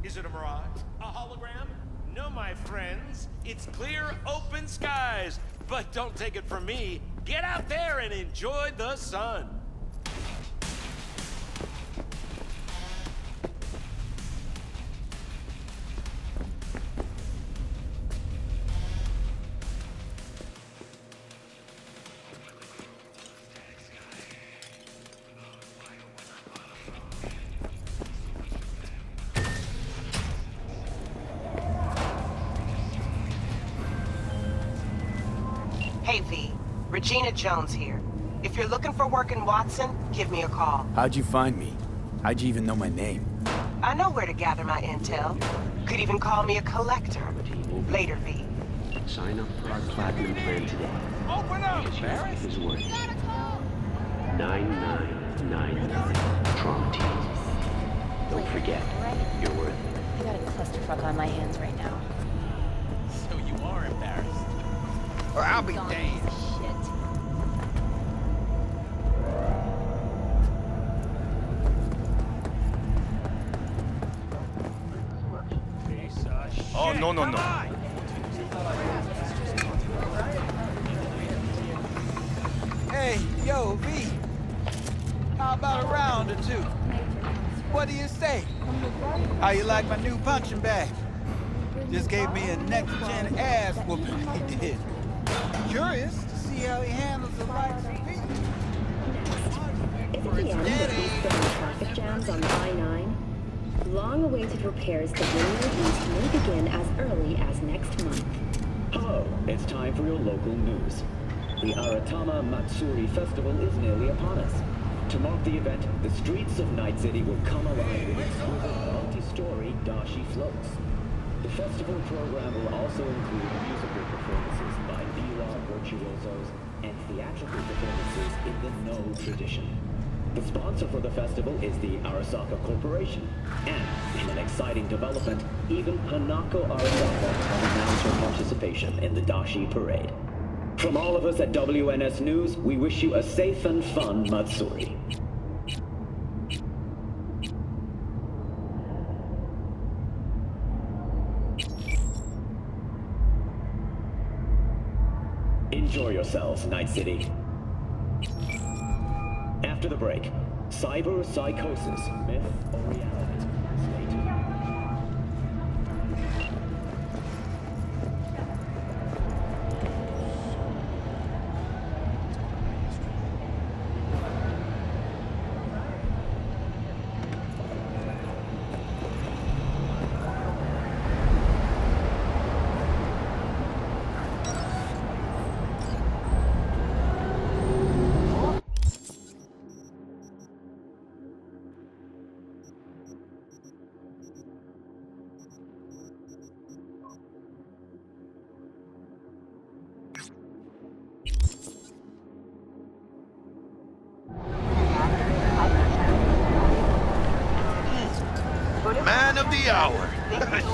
Is it a mirage? A hologram? No, my friends. It's clear, open skies. But don't take it from me. Get out there and enjoy the sun. Hey, V. Regina Jones here. If you're looking for work in Watson, give me a call. How'd you find me? How'd you even know my name? I know where to gather my intel. Could even call me a collector. Later, V. Sign up for our platinum plan today. Open up, Paris is worth 9999 Trump team. Don't forget, you're worth it. I got a clusterfuck on my hands right now. So you are embarrassed. Or I'll be damned. Shit. Oh, no, no, no. Hey, yo, V. How about a round or two? What do you say? How you like my new punching bag? Just gave me a next-gen ass whooping, he did. Curious to see how he handles the likes of me. Is it the end of these sudden traffic jams on the I-9? Long-awaited repairs to Linear East may begin as early as next month. Hello, it's time for your local news. The Aratama Matsuri Festival is nearly upon us. To mark the event, the streets of Night City will come alive with exquisite multi-story dashi floats. The festival program will also include musical performances by biwa virtuosos and theatrical performances in the No tradition. The sponsor for the festival is the Arasaka Corporation, and in an exciting development, even Hanako Arasaka has announced her participation in the Dashi Parade. From all of us at WNS News, we wish you a safe and fun Matsuri. Enjoy yourselves, Night City. After the break, cyber psychosis, myth or reality? Stay tuned. Man of the hour.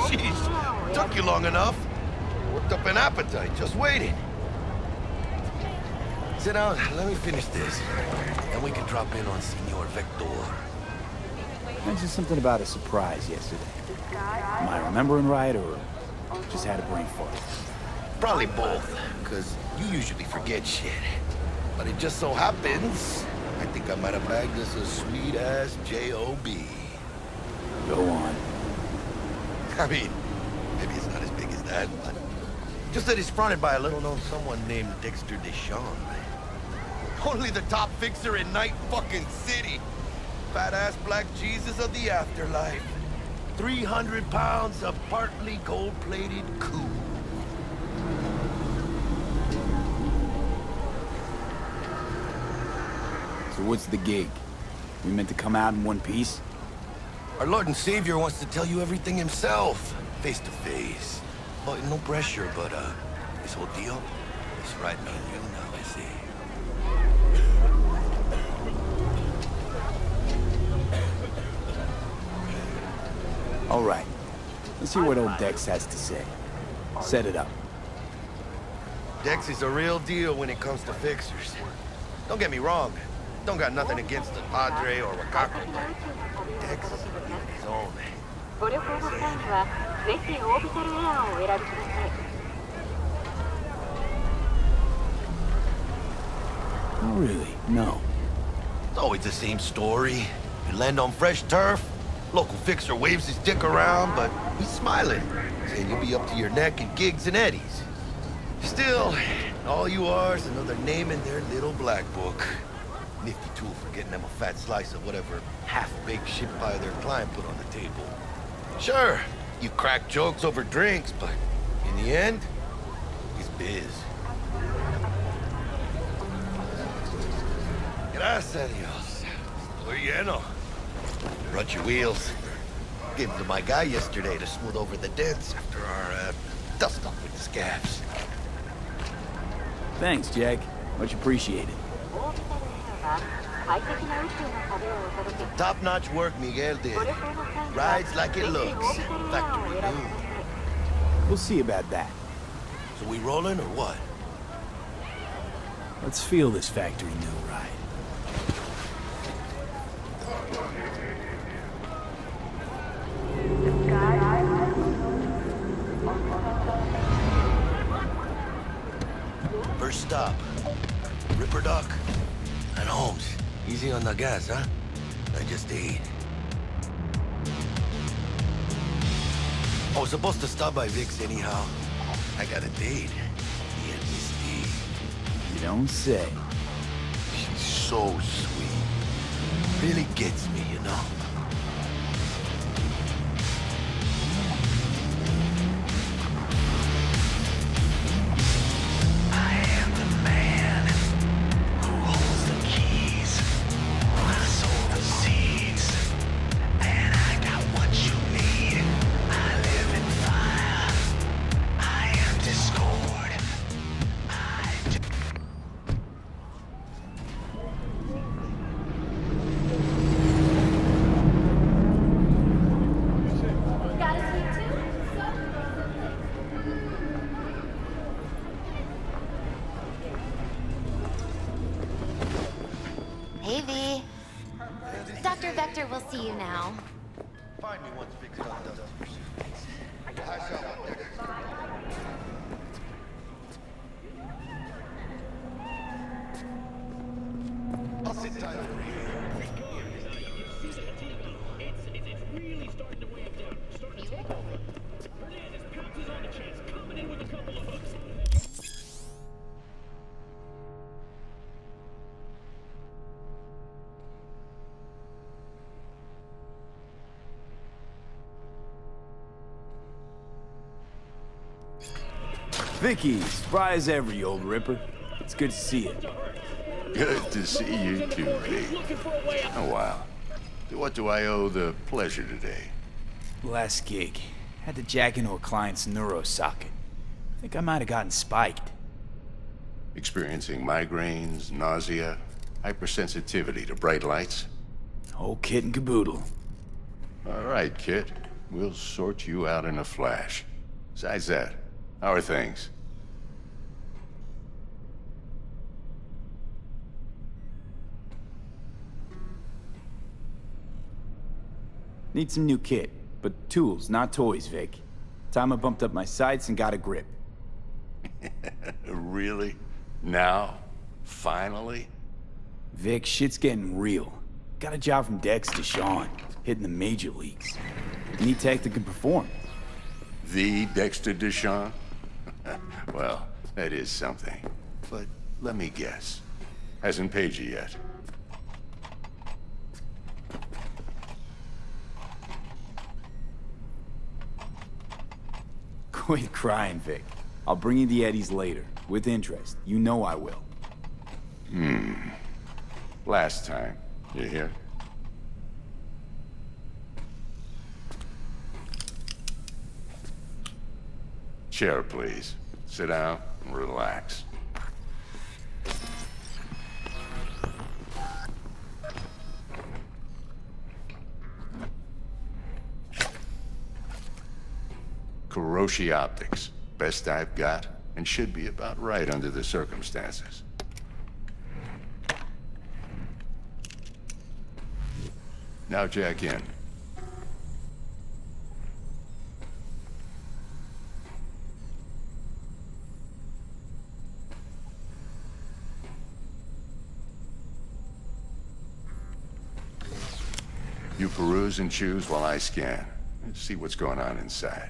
Jeez, took you long enough. Worked up an appetite, just waiting. Sit down, let me finish this. Then we can drop in on Senor Vector. Mentioned something about a surprise yesterday. Am I remembering right, or just had a brain fart? Probably both, because you usually forget shit. But it just so happens, I think I might have bagged us a sweet-ass J.O.B. Go on. I mean, maybe it's not as big as that, but just that he's fronted by a little-known someone named Dexter Deschamps. Only the top fixer in Night fucking City. Fat-ass black Jesus of the afterlife. 300 pounds of partly gold-plated coup. So what's the gig? We meant to come out in one piece? Our Lord and Savior wants to tell you everything himself, face to face. Oh, no pressure, but this whole deal is right on you now, I see. All right. Let's hear what old Dex has to say. Set it up. Dex is a real deal when it comes to fixers. Don't get me wrong. Don't got nothing against the Padre or Wakako, but Dex is his own. はぜひオービタルエアーをお選びください。 Oh, really? No. It's always the same story. You land on fresh turf, local fixer waves his dick around, but he's smiling, saying you'll be up to your neck in gigs and eddies. Still, all you are is another name in their little black book. Nifty tool for getting them a fat slice of whatever half-baked shit pie their client put on the table. Sure, you crack jokes over drinks, but in the end, it's biz. Gracias a Dios. Estoy lleno. Brought your wheels. Gave them to my guy yesterday to smooth over the dents after our dust-up with the scabs. Thanks, Jack. Much appreciated. Top-notch work Miguel did. Rides like it looks. Factory new. We'll see about that. So we rolling or what? Let's feel this factory new ride. First stop. Ripper Duck. And Holmes. Easy on the gas, huh? I just ate. I was supposed to stop by Vic's anyhow. I got a date. Me and Miss D. You don't say. She's so sweet. Really gets me, you know? Hey, V. Dr. Vector will see you now. Find me once Vic's done I'll sit tight over here. It's really starting to ramp down. Starting to take over. Hernandez pounces on the chest, coming in with a couple of hooks. Vicky, spry as ever, you old ripper. It's good to see you. Good to see you too, V. Oh, wow. To what do I owe the pleasure today? Last gig. Had to jack into a client's neuro socket. Think I might have gotten spiked. Experiencing migraines, nausea, hypersensitivity to bright lights? Whole kit and caboodle. All right, kid. We'll sort you out in a flash. Besides that, how are things? Need some new kit, but tools, not toys, Vic. Time I bumped up my sights and got a grip. Really? Now? Finally? Vic, shit's getting real. Got a job from Dex to Sean, hitting the major leagues. Need tech that can perform. The Dexter Deshawn? Well, that is something. But let me guess. Hasn't paid you yet. Quit crying, Vic. I'll bring you the eddies later, with interest. You know I will. Last time. You hear? Chair, please. Sit down and relax. Kuroshi Optics. Best I've got, and should be about right under the circumstances. Now jack in. You peruse and choose while I scan. Let's see what's going on inside.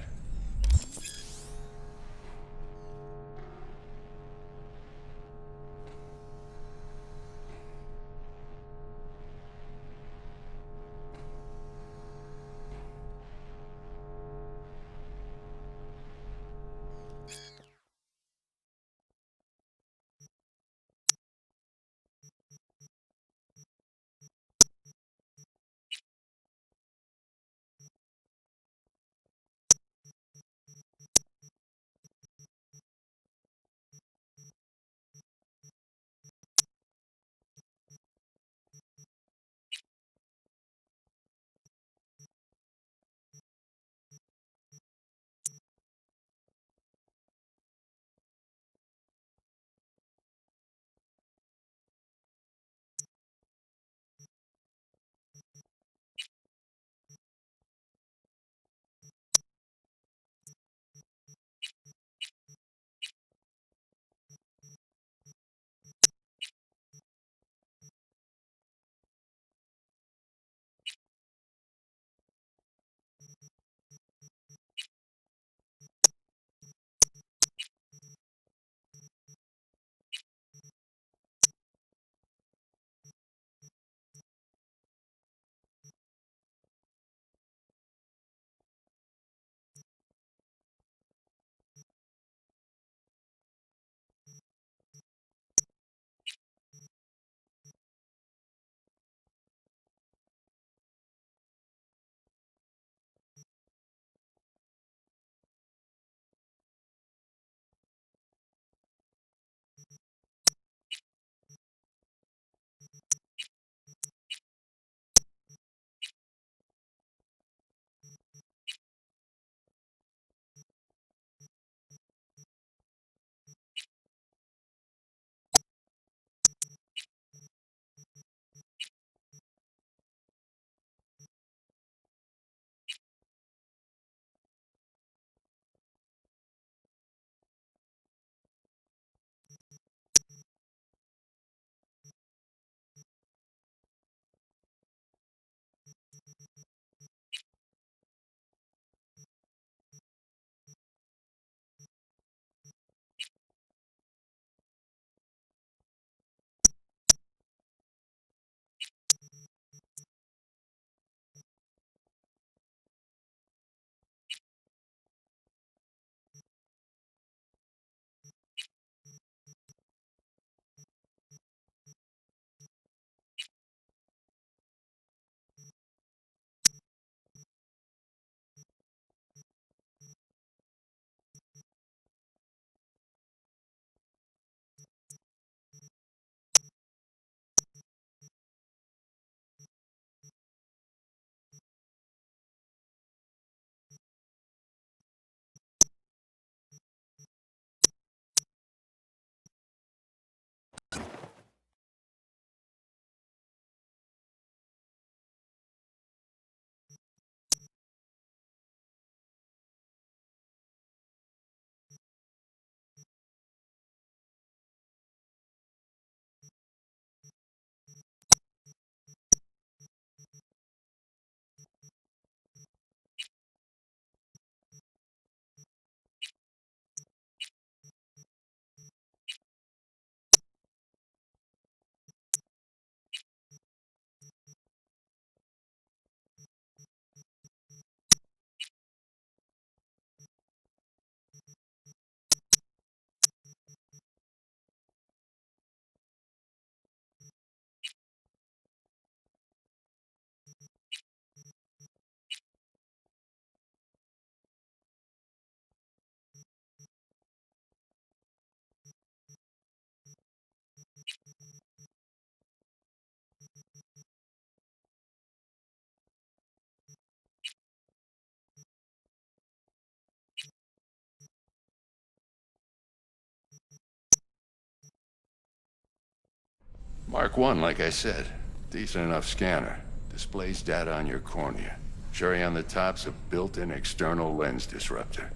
Mark 1, like I said. Decent enough scanner. Displays data on your cornea. Cherry on the top's a built-in external lens disruptor.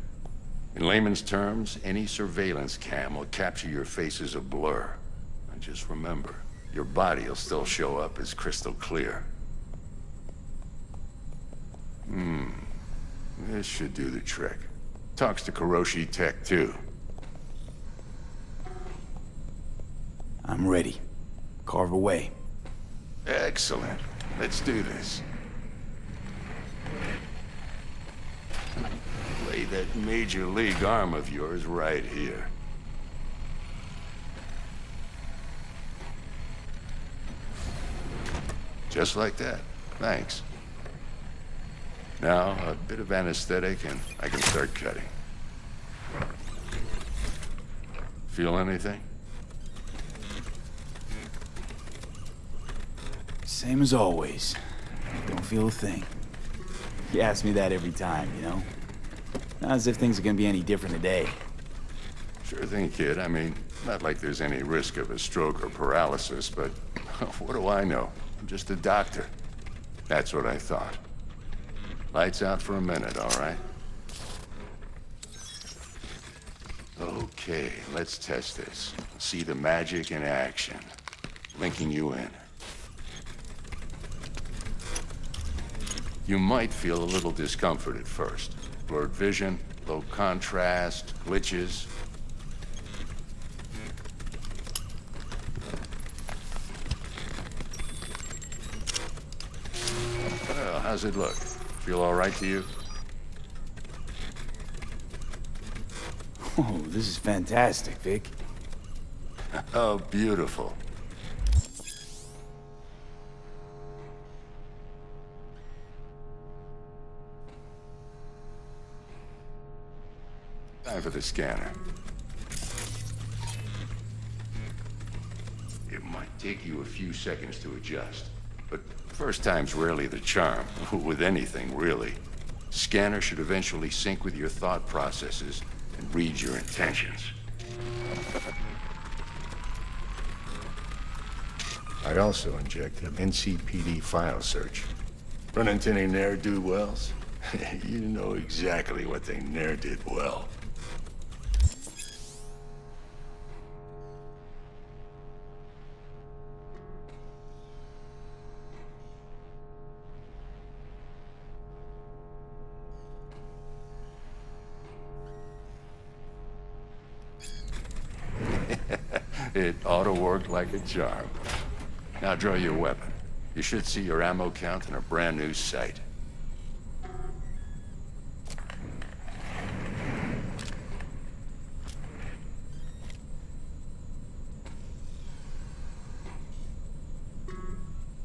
In layman's terms, any surveillance cam will capture your face as a blur. And just remember, your body will still show up as crystal clear. This should do the trick. Talks to Kuroshi Tech, too. I'm ready. Carve away. Excellent. Let's do this. Lay that major league arm of yours right here. Just like that. Thanks. Now, a bit of anesthetic and I can start cutting. Feel anything? Same as always. Don't feel a thing. You ask me that every time, you know? Not as if things are gonna be any different today. Sure thing, kid. I mean, not like there's any risk of a stroke or paralysis, but what do I know? I'm just a doctor. That's what I thought. Lights out for a minute, all right? Okay, let's test this. See the magic in action. Linking you in. You might feel a little discomfort at first. Blurred vision, low contrast, glitches. Well, how's it look? Feel all right to you? Oh, this is fantastic, Vic. Oh, beautiful. Time for the scanner. It might take you a few seconds to adjust, but first time's rarely the charm, with anything, really. Scanner should eventually sync with your thought processes and read your intentions. I also inject an NCPD file search. Run into any ne'er-do-wells? You know exactly what they ne'er did well. It ought to work like a charm. Now draw your weapon. You should see your ammo count in a brand new sight.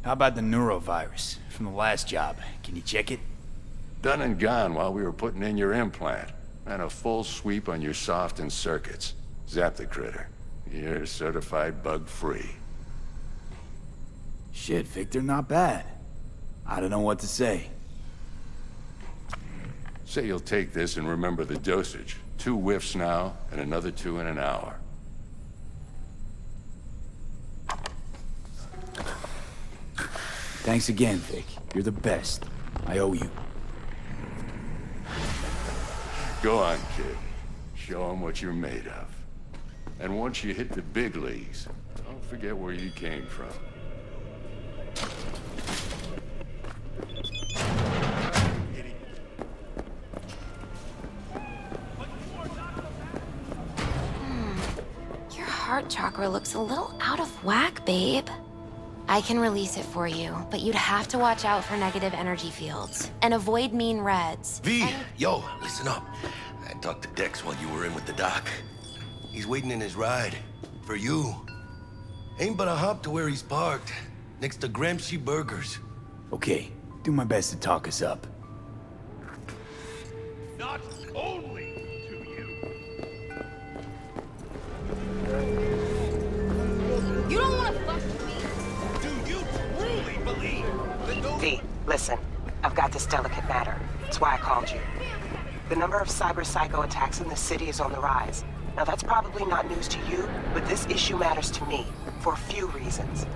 How about the neurovirus from the last job? Can you check it? Done and gone while we were putting in your implant. And a full sweep on your soft and circuits. Zap the critter. You're certified bug-free. Shit, Victor, not bad. I don't know what to say. Say you'll take this and remember the dosage. 2 whiffs now, and another 2 in an hour. Thanks again, Vic. You're the best. I owe you. Go on, kid. Show 'em what you're made of. And once you hit the big leagues, don't forget where you came from. Your heart chakra looks a little out of whack, babe. I can release it for you, but you'd have to watch out for negative energy fields and avoid mean reds. V, yo, listen up. I talked to Dex while you were in with the doc. He's waiting in his ride. For you. Ain't but a hop to where he's parked. Next to Gramsci Burgers. Okay, do my best to talk us up. Not only to you. You don't want to fuck with me. Do you truly believe that those... V, listen. I've got this delicate matter. That's why I called you. The number of cyber-psycho attacks in the city is on the rise. Now that's probably not news to you, but this issue matters to me for a few reasons.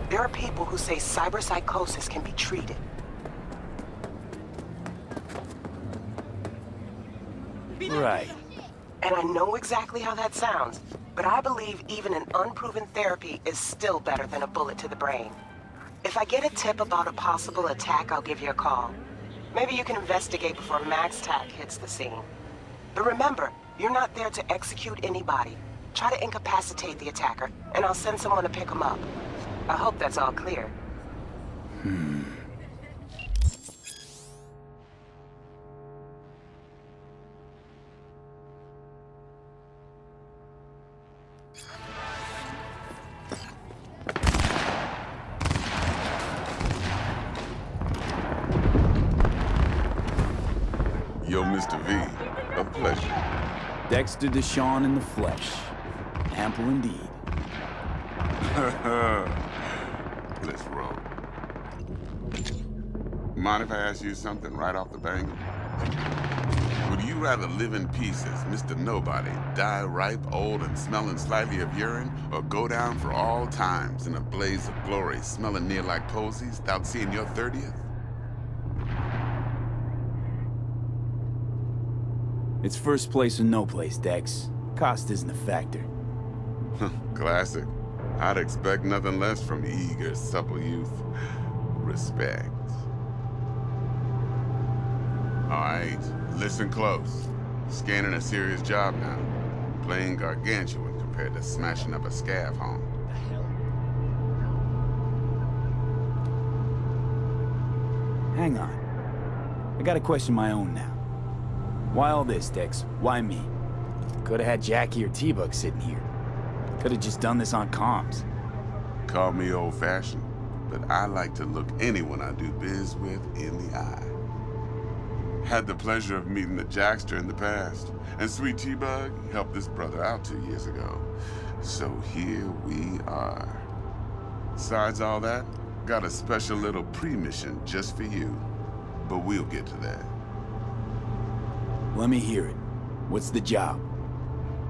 There are people who say cyberpsychosis can be treated. Right. And I know exactly how that sounds, but I believe even an unproven therapy is still better than a bullet to the brain. If I get a tip about a possible attack, I'll give you a call. Maybe you can investigate before Max Tack hits the scene. But remember, you're not there to execute anybody. Try to incapacitate the attacker, and I'll send someone to pick him up. I hope that's all clear. Yo, Mr. V, a pleasure. Dexter Deshawn in the flesh. Ample indeed. Let's roll. Mind if I ask you something right off the bangle? Would you rather live in peace as Mr. Nobody, die ripe, old, and smelling slightly of urine, or go down for all times in a blaze of glory, smelling near like posies, without seeing your 30th? It's first place or no place, Dex. Cost isn't a factor. Classic. I'd expect nothing less from eager, supple youth. Respect. All right, listen close. Scanning a serious job now. Playing gargantuan compared to smashing up a scav home. Hang on. I got a question of my own now. Why all this, Dex? Why me? Could've had Jackie or T-Bug sitting here. Could've just done this on comms. Call me old-fashioned, but I like to look anyone I do biz with in the eye. Had the pleasure of meeting the Jackster in the past, and Sweet T-Bug helped this brother out 2 years ago. So here we are. Besides all that, got a special little pre-mission just for you. But we'll get to that. Let me hear it. What's the job?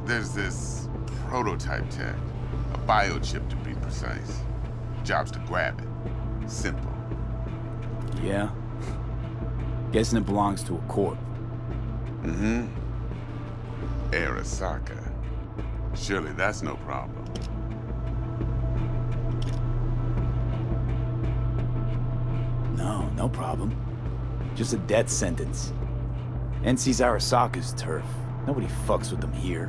There's this prototype tech, a biochip to be precise. Job's to grab it. Simple. Yeah? Guessing it belongs to a corp. Mm-hmm. Arasaka. Surely that's no problem. No problem. Just a death sentence. NC's Arasaka's turf. Nobody fucks with them here.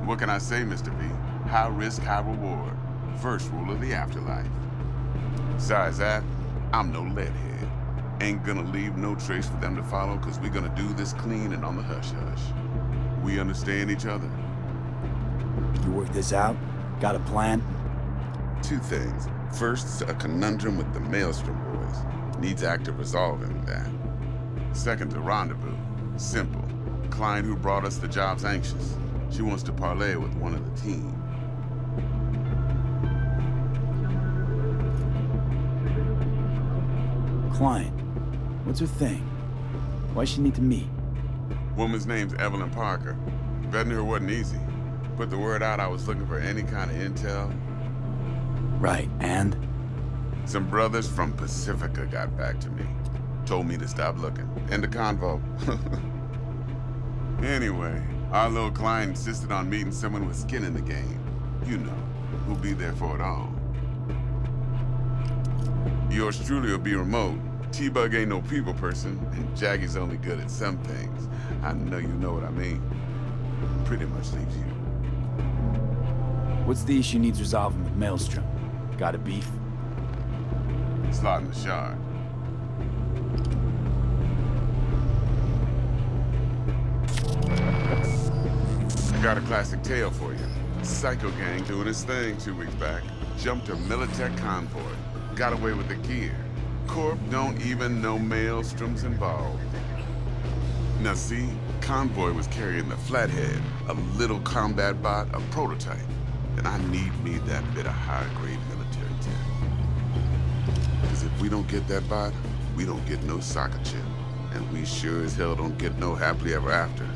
What can I say, Mr. V? High risk, high reward. First rule of the afterlife. Besides that, I'm no leadhead. Ain't gonna leave no trace for them to follow, cause we're gonna do this clean and on the hush-hush. We understand each other? You work this out? Got a plan? Two things. First, a conundrum with the Maelstrom boys. Needs active resolving that. Second, a rendezvous. Simple. Client who brought us the job's anxious. She wants to parlay with one of the team. Client. What's her thing? Why she need to meet? Woman's name's Evelyn Parker. Betting her wasn't easy. Put the word out I was looking for any kind of intel. Right, and? Some brothers from Pacifica got back to me. Told me to stop looking. End the convo. Anyway, our little client insisted on meeting someone with skin in the game. You know, who'll be there for it all. Yours truly will be remote. T-Bug ain't no people person, and Jaggy's only good at some things. I know you know what I mean. Pretty much leaves you. What's the issue needs resolving with Maelstrom? Got a beef? Slot in the shard. I got a classic tale for you. Psycho gang doing his thing 2 weeks back. Jumped a Militech convoy. Got away with the gear. Corp don't even know Maelstrom's involved. Now see, convoy was carrying the Flathead, a little combat bot, a prototype. And I need me that bit of high-grade military tech. Because if we don't get that bot, we don't get no soccer chip. And we sure as hell don't get no happily ever after.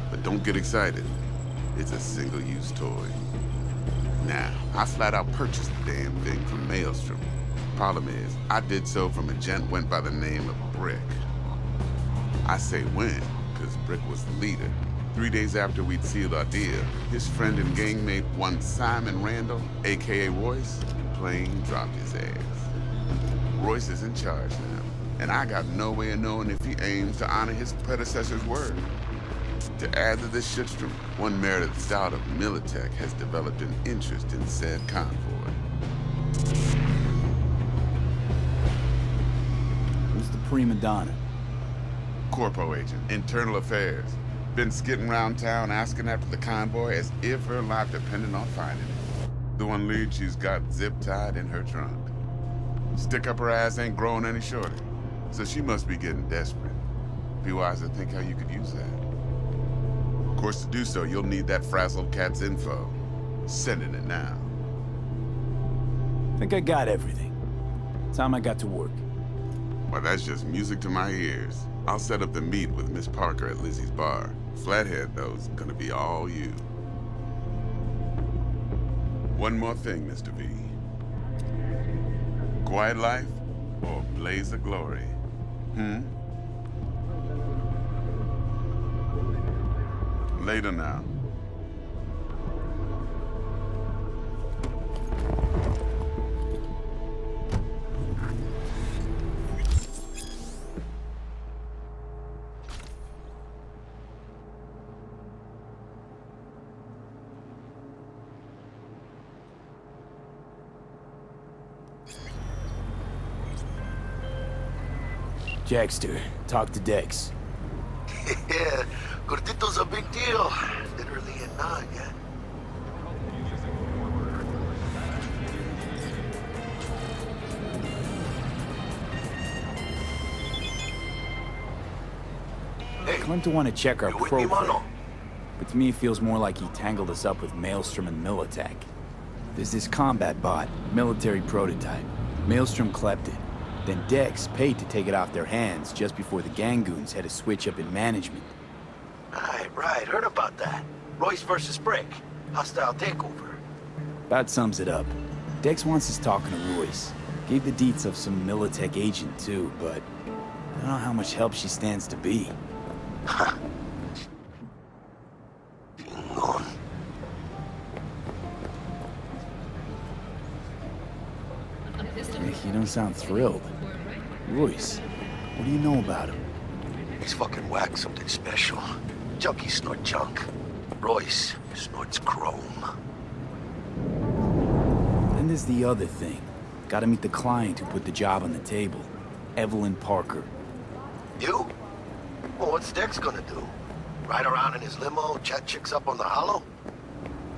But don't get excited. It's a single-use toy. Now, I flat out purchased the damn thing from Maelstrom. Problem is, I did so from a gent went by the name of Brick. I say when, because Brick was the leader. 3 days after we'd sealed our deal, his friend and gangmate, one Simon Randall, a.k.a. Royce, plain dropped his ass. Royce is in charge now. and I got no way of knowing if he aims to honor his predecessor's word. To add to this shitstrom, one Meredith Stout of Militech has developed an interest in said convoy. Who's the prima donna? Corpo agent, internal affairs. Been skidding around town asking after the convoy as if her life depended on finding it. The one lead she's got zip-tied in her trunk. Stick up her ass ain't growing any shorter, so she must be getting desperate. Be wise to think how you could use that. Of course, to do so, you'll need that frazzled cat's info. Sending it now. Think I got everything. Time I got to work. Well, that's just music to my ears. I'll set up the meet with Miss Parker at Lizzie's bar. Flathead, though, is gonna be all you. One more thing, Mr. V. Quiet life or blaze of glory? Later now. Jackster, talk to Dex. Yeah, Gordito's a big deal. Literally and not, yeah. Hey, Claimed to want to check our you with me, profile, mano? but to me it feels more like he tangled us up with Maelstrom and Militech. There's this combat bot, military prototype. Maelstrom clept it. Then Dex paid to take it off their hands just before the Gangoons had a switch up in management. Right, heard about that. Royce versus Brick. Hostile takeover. About sums it up. Dex wants us talking to Royce. Gave the deets of some Militech agent too, but I don't know how much help she stands to be. Chingon. You don't sound thrilled. Royce, what do you know about him? He's fucking whack, something special. Junkies snort junk. Royce snorts chrome. Then there's the other thing. Gotta meet the client who put the job on the table. Evelyn Parker. You? Well, what's Dex gonna do? Ride around in his limo, chat chicks up on the hollow?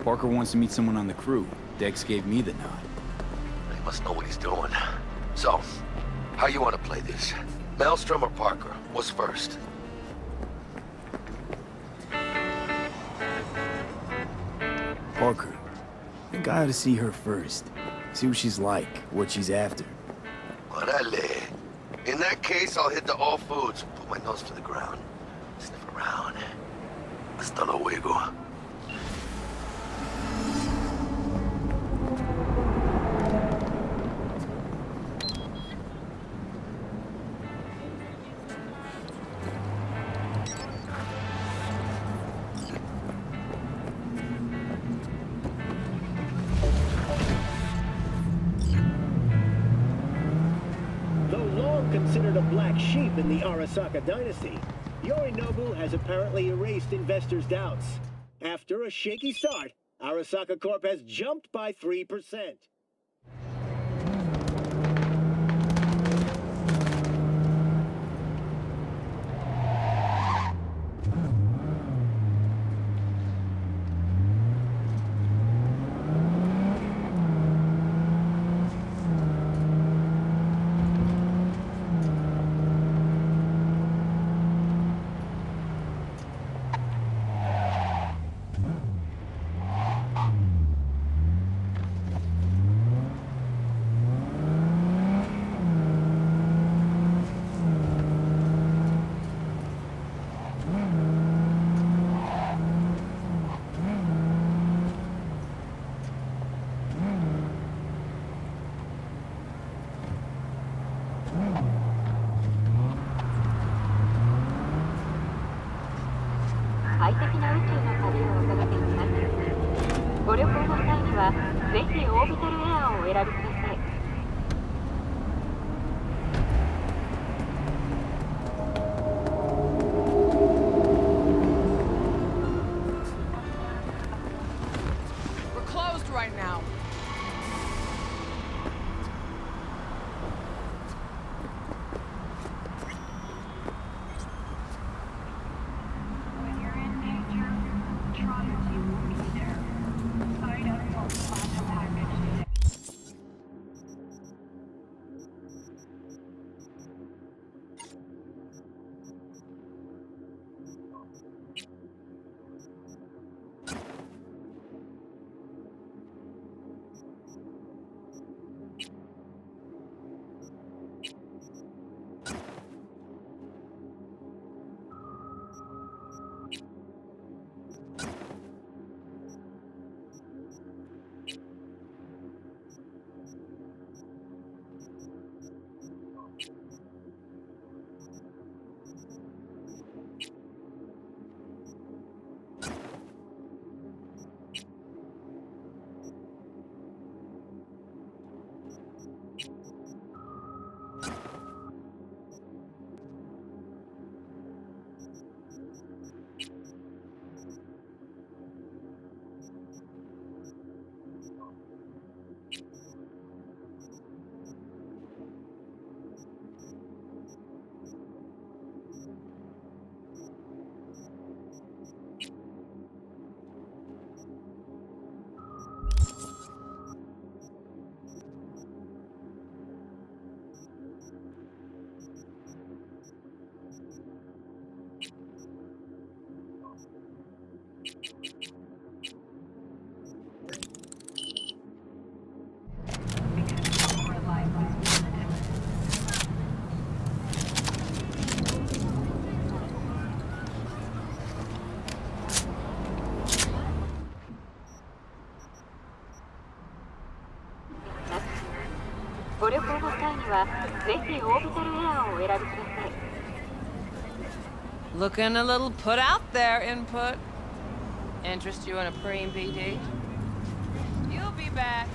Parker wants to meet someone on the crew. Dex gave me the nod. He must know what he's doing. So, how you want to play this? Maelstrom or Parker? What's first? Parker. I think I ought to see her first. See what she's like, what she's after. Orale. In that case, I'll hit the all foods. Put my nose to the ground. Sniff around. Hasta luego. Considered a black sheep in the Arasaka dynasty, Yorinobu has apparently erased investors' doubts. After a shaky start, Arasaka Corp has jumped by 3%. はぜひオービタルエアーをお選びください。 Looking a little put out there, input. Interest you in a preem BD? You'll be back.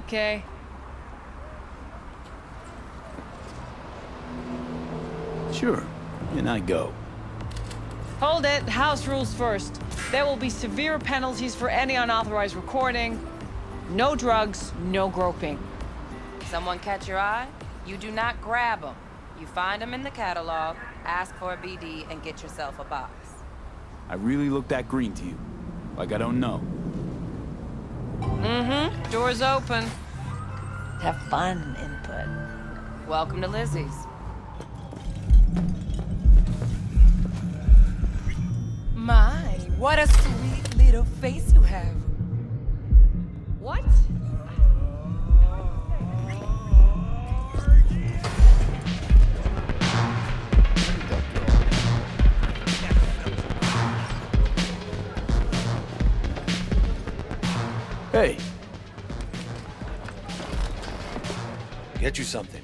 Okay. Sure. And I go. Hold it. House rules first. There will be severe penalties for any unauthorized recording. No drugs, no groping. Someone catch your eye? You do not grab them. You find them in the catalog, ask for a BD, and get yourself a box. I really look that green to you. Like I don't know. Mm-hmm. Door's open. Have fun, input. Welcome to Lizzie's. My, what a sweet little face you have. What? Hey, Get you something.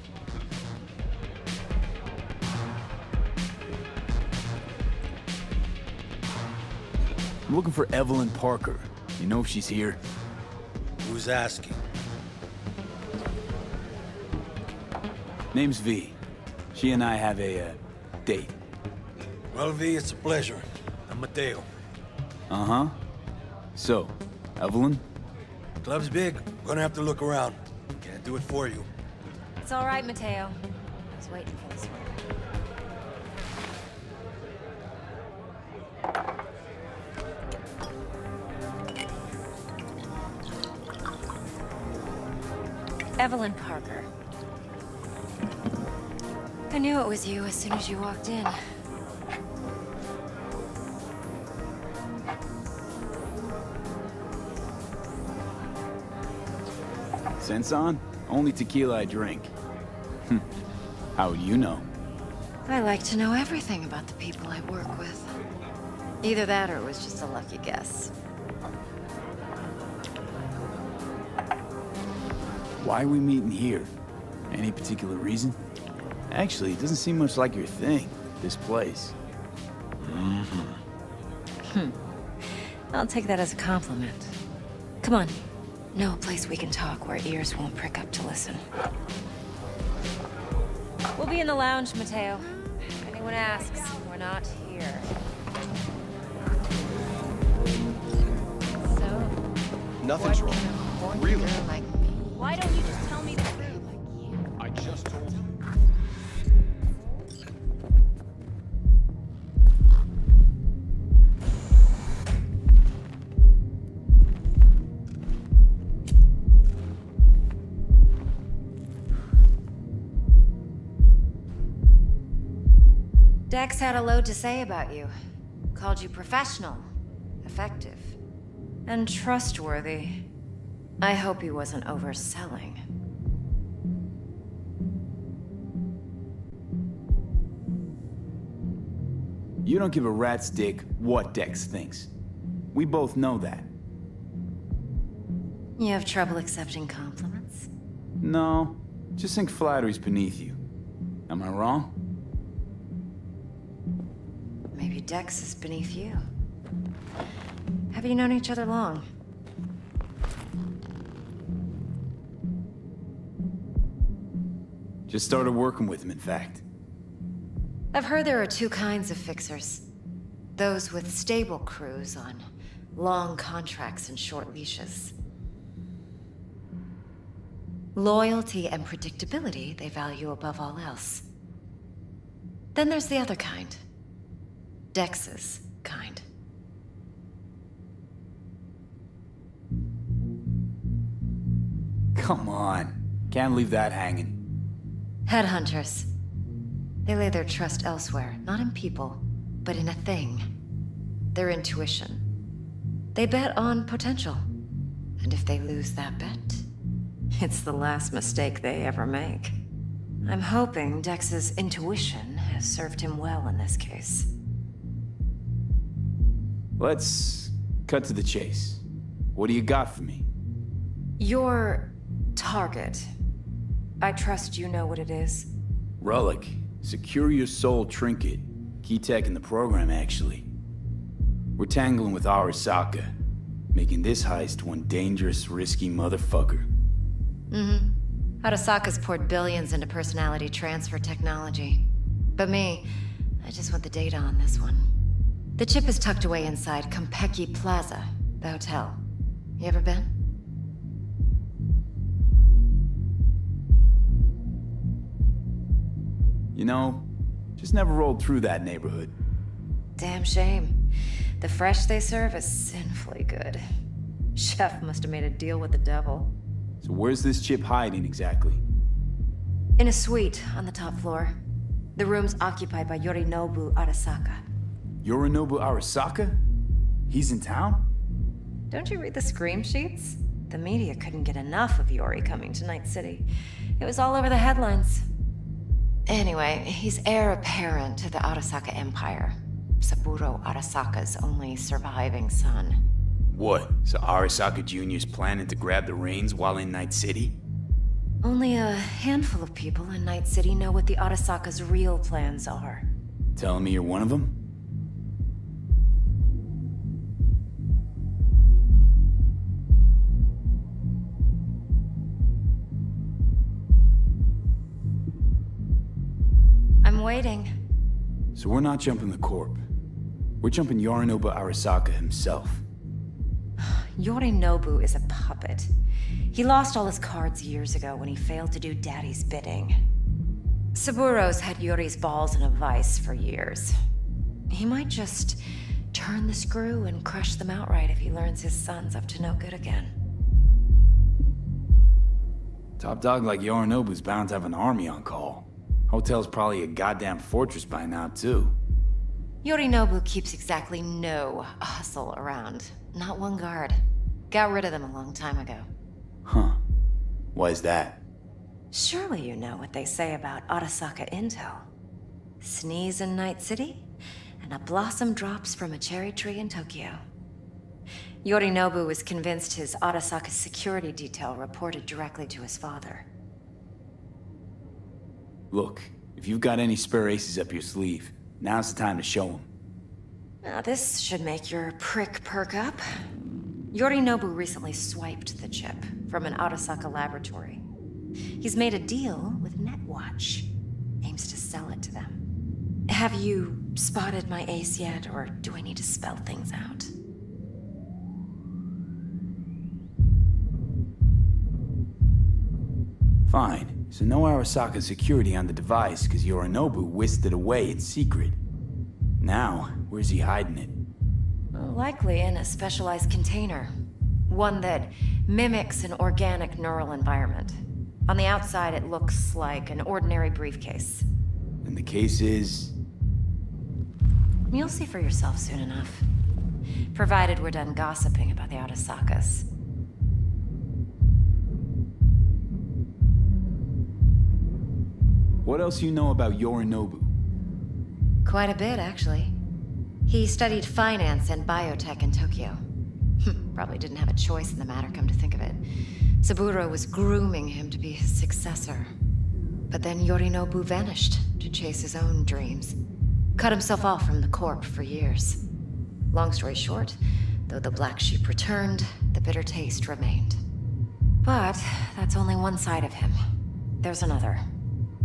I'm looking for Evelyn Parker. You know if she's here? Who's asking? Name's V. She and I have a, date. Well, V, it's a pleasure. I'm Mateo. Uh-huh. So, Evelyn? Club's big. Gonna have to look around. Can't do it for you. It's all right, Mateo. I was waiting for this one. Evelyn Parker. I knew it was you as soon as you walked in. Sense on? Only tequila I drink. How would you know? I like to know everything about the people I work with. Either that or it was just a lucky guess. Why are we meeting here? Any particular reason? Actually, it doesn't seem much like your thing, this place. I'll take that as a compliment. Come on. Know a place we can talk where ears won't prick up to listen. We'll be in the lounge, Mateo. If anyone asks, we're not here. So, Nothing's wrong. Really? like me. Why don't you just tell me the truth? I just told you. Dex had a load to say about you. Called you professional, effective, and trustworthy. I hope he wasn't overselling. You don't give a rat's dick what Dex thinks. We both know that. You have trouble accepting compliments? No, just think flattery's beneath you. Am I wrong? Maybe Dex is beneath you. Have you known each other long? Just started working with him, in fact. I've heard there are two kinds of fixers. Those with stable crews on long contracts and short leashes. Loyalty and predictability they value above all else. Then there's the other kind. Dex's kind. Come on. Can't leave that hanging. Headhunters. They lay their trust elsewhere, not in people, but in a thing. Their intuition. They bet on potential. And if they lose that bet, it's the last mistake they ever make. I'm hoping Dex's intuition has served him well in this case. Let's cut to the chase. What do you got for me? Your target. I trust you know what it is. Relic. Secure your soul trinket. Key tech in the program, actually. We're tangling with Arasaka, making this heist one dangerous, risky motherfucker. Arasaka's poured billions into personality transfer technology. But me, I just want the data on this one. The chip is tucked away inside Kompeki Plaza, the hotel. You ever been? You know, just never rolled through that neighborhood. Damn shame. The fresh they serve is sinfully good. Chef must have made a deal with the devil. So where's this chip hiding exactly? In a suite on the top floor. The room's occupied by Yorinobu Arasaka. Yorinobu Arasaka? He's in town? Don't you read the scream sheets? The media couldn't get enough of Yori coming to Night City. It was all over the headlines. Anyway, he's heir apparent to the Arasaka Empire. Saburo Arasaka's only surviving son. What? So Arasaka Jr.'s planning to grab the reins while in Night City? Only a handful of people in Night City know what the Arasaka's real plans are. Telling me you're one of them? I'm waiting. So we're not jumping the Corp. We're jumping Yorinobu Arasaka himself. Yorinobu is a puppet. He lost all his cards years ago when he failed to do Daddy's bidding. Saburo's had Yori's balls in a vice for years. He might just turn the screw and crush them outright if he learns his son's up to no good again. Top dog like Yorinobu's bound to have an army on call. Hotel's probably a goddamn fortress by now, too. Yorinobu keeps exactly no hustle around. Not one guard. Got rid of them a long time ago. Huh. Why is that? Surely you know what they say about Arasaka intel. Sneeze in Night City, and a blossom drops from a cherry tree in Tokyo. Yorinobu was convinced his Arasaka security detail reported directly to his father. Look, if you've got any spare aces up your sleeve, now's the time to show them. Now this should make your prick perk up. Yorinobu recently swiped the chip from an Arasaka laboratory. He's made a deal with Netwatch. Aims to sell it to them. Have you spotted my ace yet, or do I need to spell things out? Fine. So no Arasaka security on the device, because Yorinobu whisked it away in secret. Now, where's he hiding it? Likely in a specialized container. One that mimics an organic neural environment. On the outside, it looks like an ordinary briefcase. And the case is... You'll see for yourself soon enough. Provided we're done gossiping about the Arasakas. What else you know about Yorinobu? Quite a bit, actually. He studied finance and biotech in Tokyo. Probably didn't have a choice in the matter, come to think of it. Saburo was grooming him to be his successor. But then Yorinobu vanished to chase his own dreams. Cut himself off from the Corp for years. Long story short, though the black sheep returned, the bitter taste remained. But that's only one side of him. There's another.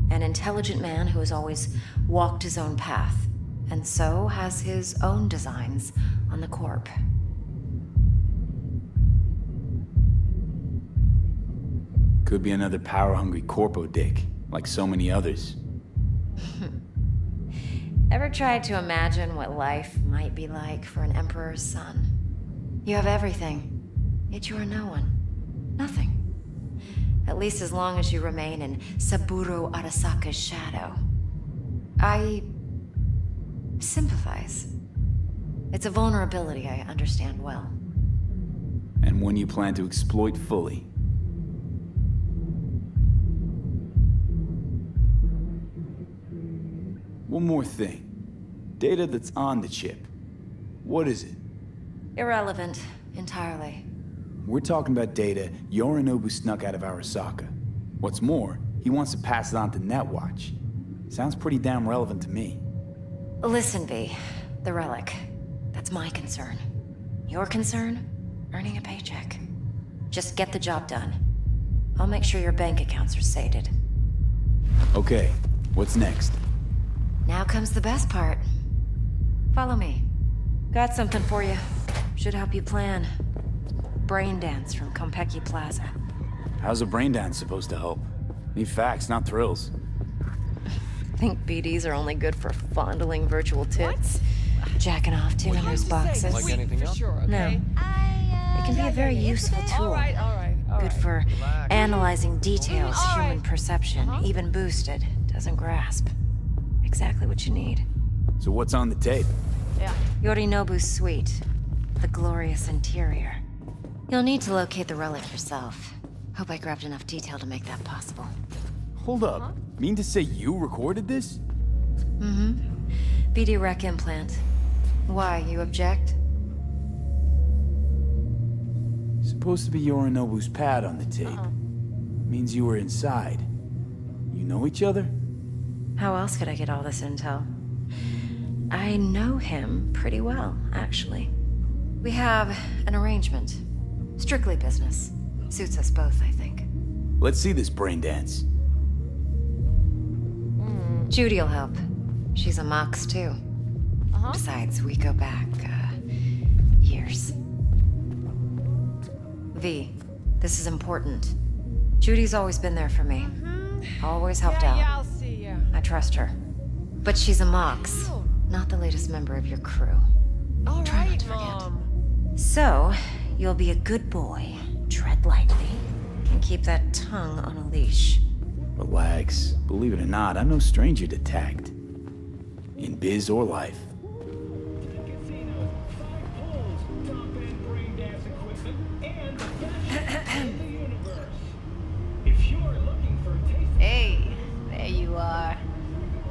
An intelligent man who has always walked his own path, and so has his own designs on the Corp. Could be another power-hungry corpo dick, like so many others. Ever tried to imagine what life might be like for an emperor's son? You have everything, yet you are no one. Nothing. At least as long as you remain in Saburo Arasaka's shadow. I sympathize. It's a vulnerability I understand well. And one you plan to exploit fully. One more thing. Data that's on the chip. What is it? Irrelevant, entirely. We're talking about data Yorinobu snuck out of Arasaka. What's more, he wants to pass it on to Netwatch. Sounds pretty damn relevant to me. Listen, V. The relic. That's my concern. Your concern? Earning a paycheck. Just get the job done. I'll make sure your bank accounts are sated. Okay, what's next? Now comes the best part. Follow me. Got something for you. Should help you plan. Brain dance from Konpeki Plaza. How's a brain dance supposed to help? Need facts, not thrills. Think BDs are only good for fondling virtual tits? Jacking off too in those boxes? Like anything else? No. It can be a very useful tool. Good for analyzing details human perception, even boosted, doesn't grasp. Exactly what you need. So what's on the tape? Yorinobu's suite. The glorious interior. You'll need to locate the relic yourself. Hope I grabbed enough detail to make that possible. Hold up. Mean to say you recorded this? Mm-hmm. BD rec implant. Why, you object? Supposed to be Yorinobu's pad on the tape. Means you were inside. You know each other? How else could I get all this intel? I know him pretty well, actually. We have an arrangement. Strictly business. Suits us both, I think. Let's see this brain dance. Judy'll help. She's a Mox, too. Besides, we go back, years. V, this is important. Judy's always been there for me. Always helped out. I'll see ya. I trust her. But she's a Mox, not the latest member of your crew. Try not to forget. So, you'll be a good boy, tread lightly, and keep that tongue on a leash. Relax. Believe it or not, I'm no stranger to tact. In biz or life. Hey, there you are.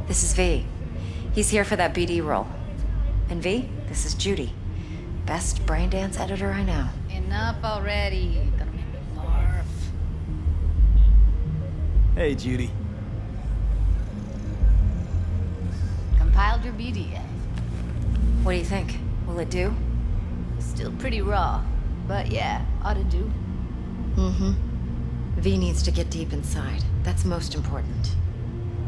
This is V. He's here for that BD role. And V, this is Judy. Best brain dance editor I know. Enough already. Gonna make me barf. Hey, Judy. Compiled your BD yet? What do you think? Will it do? Still pretty raw, but yeah, ought to do. Mm-hmm. V needs to get deep inside. That's most important.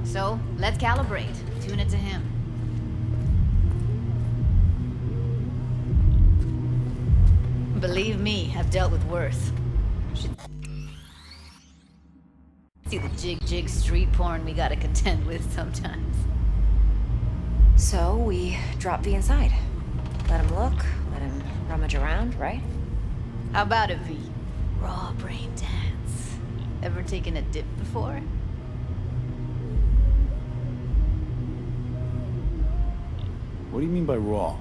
So, let's calibrate. Tune it to him. Believe me, I've dealt with worse. Should see the jig street porn we gotta contend with sometimes. So we drop V inside. Let him look, let him rummage around, right? How about it, V? Raw brain dance. Ever taken a dip before? What do you mean by raw?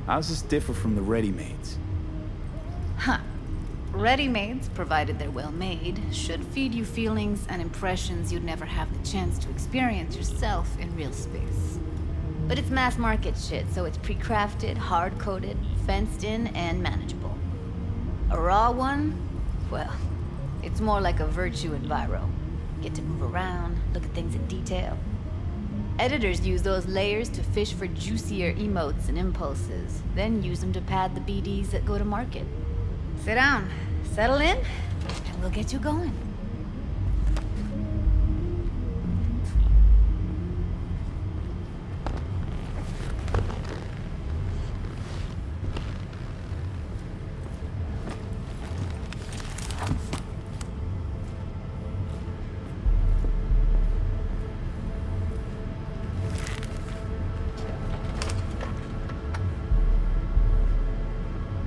How's this differ from the ready-mades? Huh. Ready-mades, provided they're well made, should feed you feelings and impressions you'd never have the chance to experience yourself in real space. But it's mass market shit, so it's pre-crafted, hard-coded, fenced in, and manageable. A raw one? Well, it's more like a virtue enviro. Get to move around, look at things in detail. Editors use those layers to fish for juicier emotes and impulses, then use them to pad the BDs that go to market. Sit down, settle in, and we'll get you going.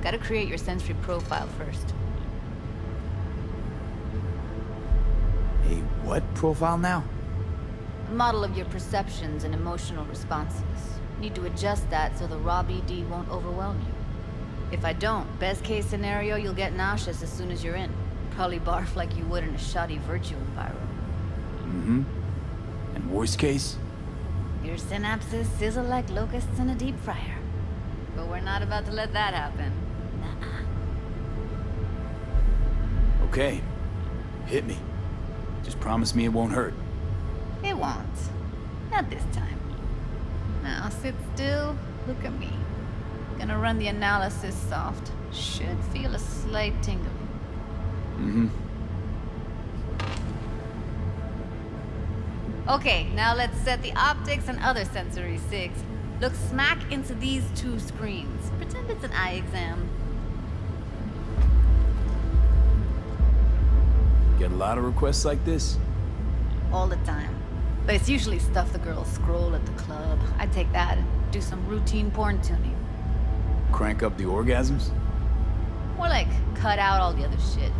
Gotta create your sensory profile first. A what profile now? Model of your perceptions and emotional responses. Need to adjust that so the raw BD won't overwhelm you. If I don't, best case scenario, you'll get nauseous as soon as you're in. Probably barf like you would in a shoddy virtue environment. Mm-hmm. And worst case? Your synapses sizzle like locusts in a deep fryer. But we're not about to let that happen. Nuh-uh. Okay. Hit me. Just promise me it won't hurt. It won't. Not this time. Now sit still, look at me. Gonna run the analysis soft. Should feel a slight tingling. Mm-hmm. Okay, now let's set the optics and other sensory sigs. Look smack into these two screens. Pretend it's an eye exam. Get a lot of requests like this? All the time. But it's usually stuff the girls scroll at the club. I take that and do some routine porn tuning. Crank up the orgasms? More like cut out all the other shit.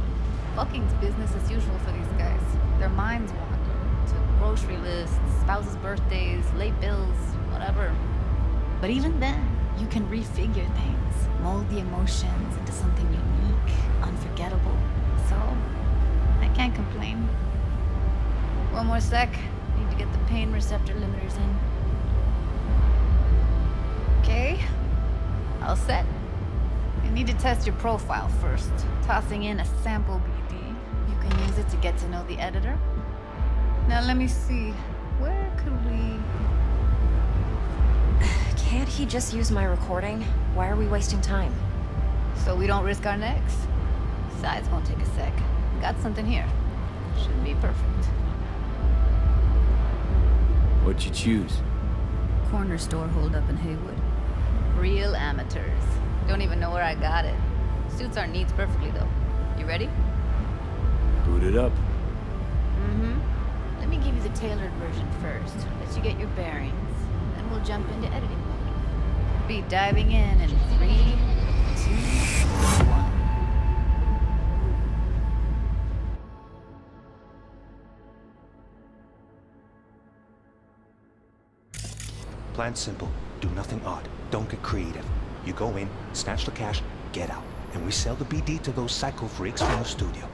Fucking's business as usual for these guys. Their minds wander to grocery lists, spouses' birthdays, late bills, whatever. But even then, you can refigure things, mold the emotions into something unique, unforgettable. So, I can't complain. One more sec. Need to get the pain receptor limiters in. Okay. All set. You need to test your profile first. Tossing in a sample BD. You can use it to get to know the editor. Now let me see. Where could we... Can't he just use my recording? Why are we wasting time? So we don't risk our necks. Besides, won't take a sec. Got something here. Should be perfect. What'd you choose? Corner store holdup in Haywood. Real amateurs. Don't even know where I got it. Suits our needs perfectly, though. You ready? Boot it up. Mm-hmm. Let me give you the tailored version first. Let you get your bearings. Then we'll jump into editing mode. Be diving in 3, 2, 1. Plan simple. Do nothing odd. Don't get creative. You go in, snatch the cash, get out. And we sell the BD to those psycho freaks from the studio.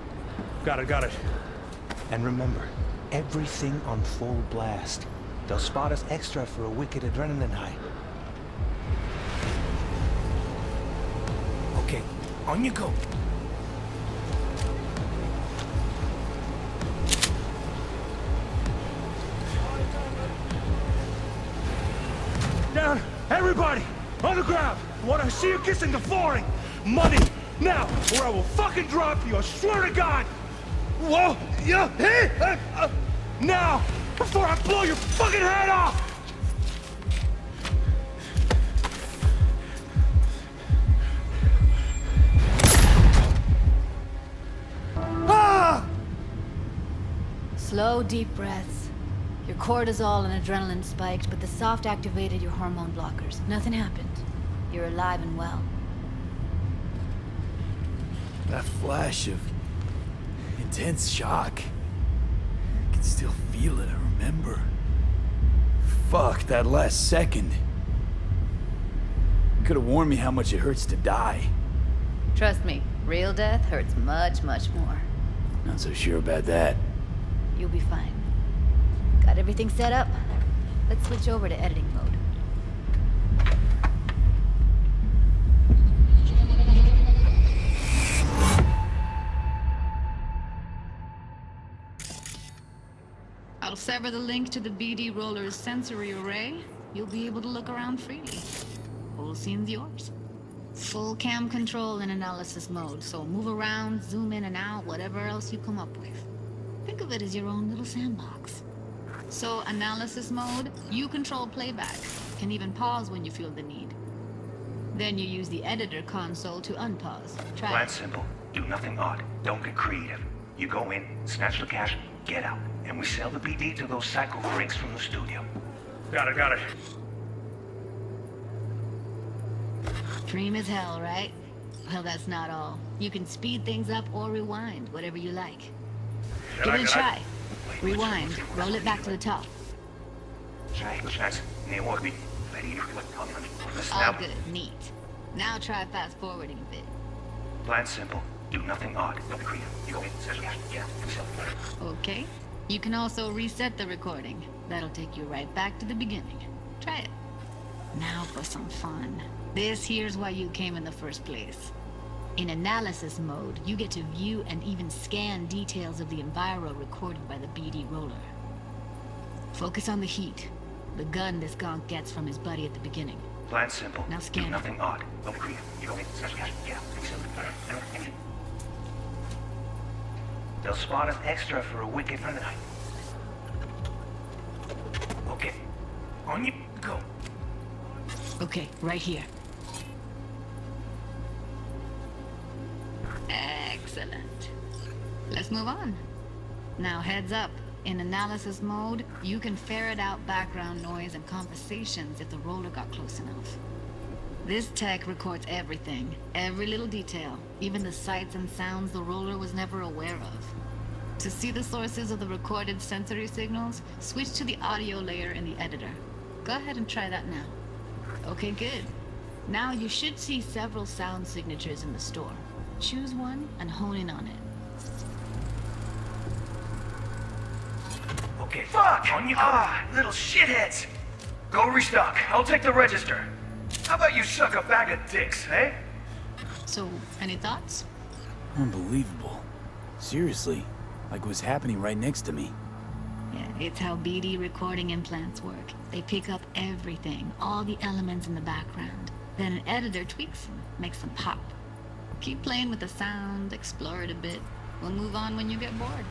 Got it. And remember, everything on full blast. They'll spot us extra for a wicked adrenaline high. Okay, on you go. Down! Everybody! On the ground! I want to see you kissing the flooring! Money! Now! Or I will fucking drop you! I swear to God! Whoa! Yeah! Hey! Now! Before I blow your fucking head off! Ah! Slow, deep breaths. Your cortisol and adrenaline spiked, but the soft activated your hormone blockers. Nothing happened. You're alive and well. That flash of intense shock. I can still feel it, I remember. Fuck, that last second. You could have warned me how much it hurts to die. Trust me, real death hurts much, much more. Not so sure about that. You'll be fine. Got everything set up? Let's switch over to editing mode. I'll sever the link to the BD Roller's sensory array. You'll be able to look around freely. Whole scene's yours. Full cam control in analysis mode, so move around, zoom in and out, whatever else you come up with. Think of it as your own little sandbox. So, analysis mode, you control playback. Can even pause when you feel the need. Then you use the editor console to unpause. Try Plan it. simple. Do nothing odd. Don't get creative. You go in, snatch the cash, get out. And we sell the BD to those psycho freaks from the studio. Got it. Dream as hell, right? Well, that's not all. You can speed things up or rewind, whatever you like. Give it a try. Rewind, roll it back to the top. All good, neat. Now try fast forwarding a bit. Plan simple. Do nothing odd. Don't be creative. You go in, set cash, get out. Okay. You can also reset the recording. That'll take you right back to the beginning. Try it. Now for some fun. This here's why you came in the first place. In analysis mode, you get to view and even scan details of the enviro recorded by the BD roller. Focus on the heat. The gun this gonk gets from his buddy at the beginning. Plan simple. Now scan Do it. nothing odd. Don't be creative. You go in, set cash, get out. They'll spot us extra for a wicked for the night. Okay. On you go. Okay, right here. Excellent. Let's move on. Now heads up. In analysis mode, you can ferret out background noise and conversations if the roller got close enough. This tech records everything, every little detail, even the sights and sounds the roller was never aware of. To see the sources of the recorded sensory signals, switch to the audio layer in the editor. Go ahead and try that now. Okay, good. Now you should see several sound signatures in the store. Choose one and hone in on it. Okay. Fuck! On you go. Little shitheads! Go restock. I'll take the register. How about you suck a bag of dicks, eh? So, any thoughts? Unbelievable. Seriously, like what's happening right next to me. Yeah, it's how BD recording implants work. They pick up everything, all the elements in the background. Then an editor tweaks them, makes them pop. Keep playing with the sound, explore it a bit. We'll move on when you get bored.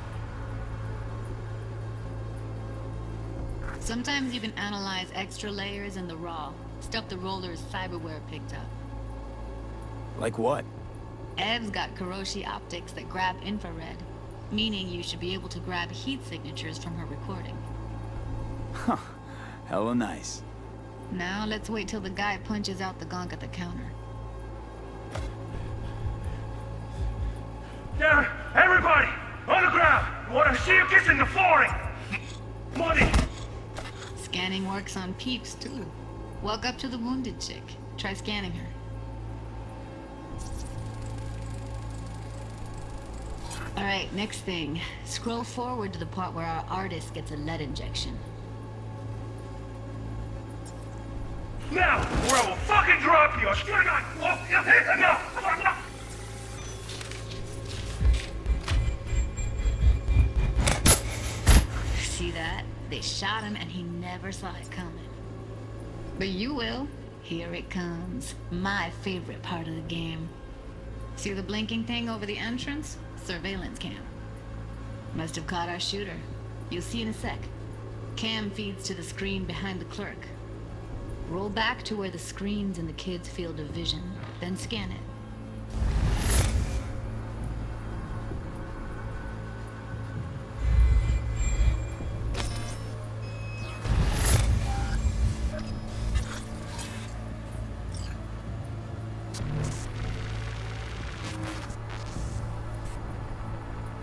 Sometimes you can analyze extra layers in the raw, stuff the roller's cyberware picked up. Like what? Ev's got Kiroshi optics that grab infrared, meaning you should be able to grab heat signatures from her recording. Huh. Hella nice. Now let's wait till the guy punches out the gonk at the counter. Down! Everybody! On the ground! I want to see you kissing the flooring! Money! Scanning works on peeps, too. Walk up to the wounded chick. Try scanning her. Alright, next thing. Scroll forward to the part where our artist gets a lead injection. Now, or I will fucking drop you! I swear to God! Oh, no! See that? They shot him and he never saw it coming. But you will. Here it comes. My favorite part of the game. See the blinking thing over the entrance? Surveillance cam. Must have caught our shooter. You'll see in a sec. Cam feeds to the screen behind the clerk. Roll back to where the screen's in the kid's field of vision, then scan it.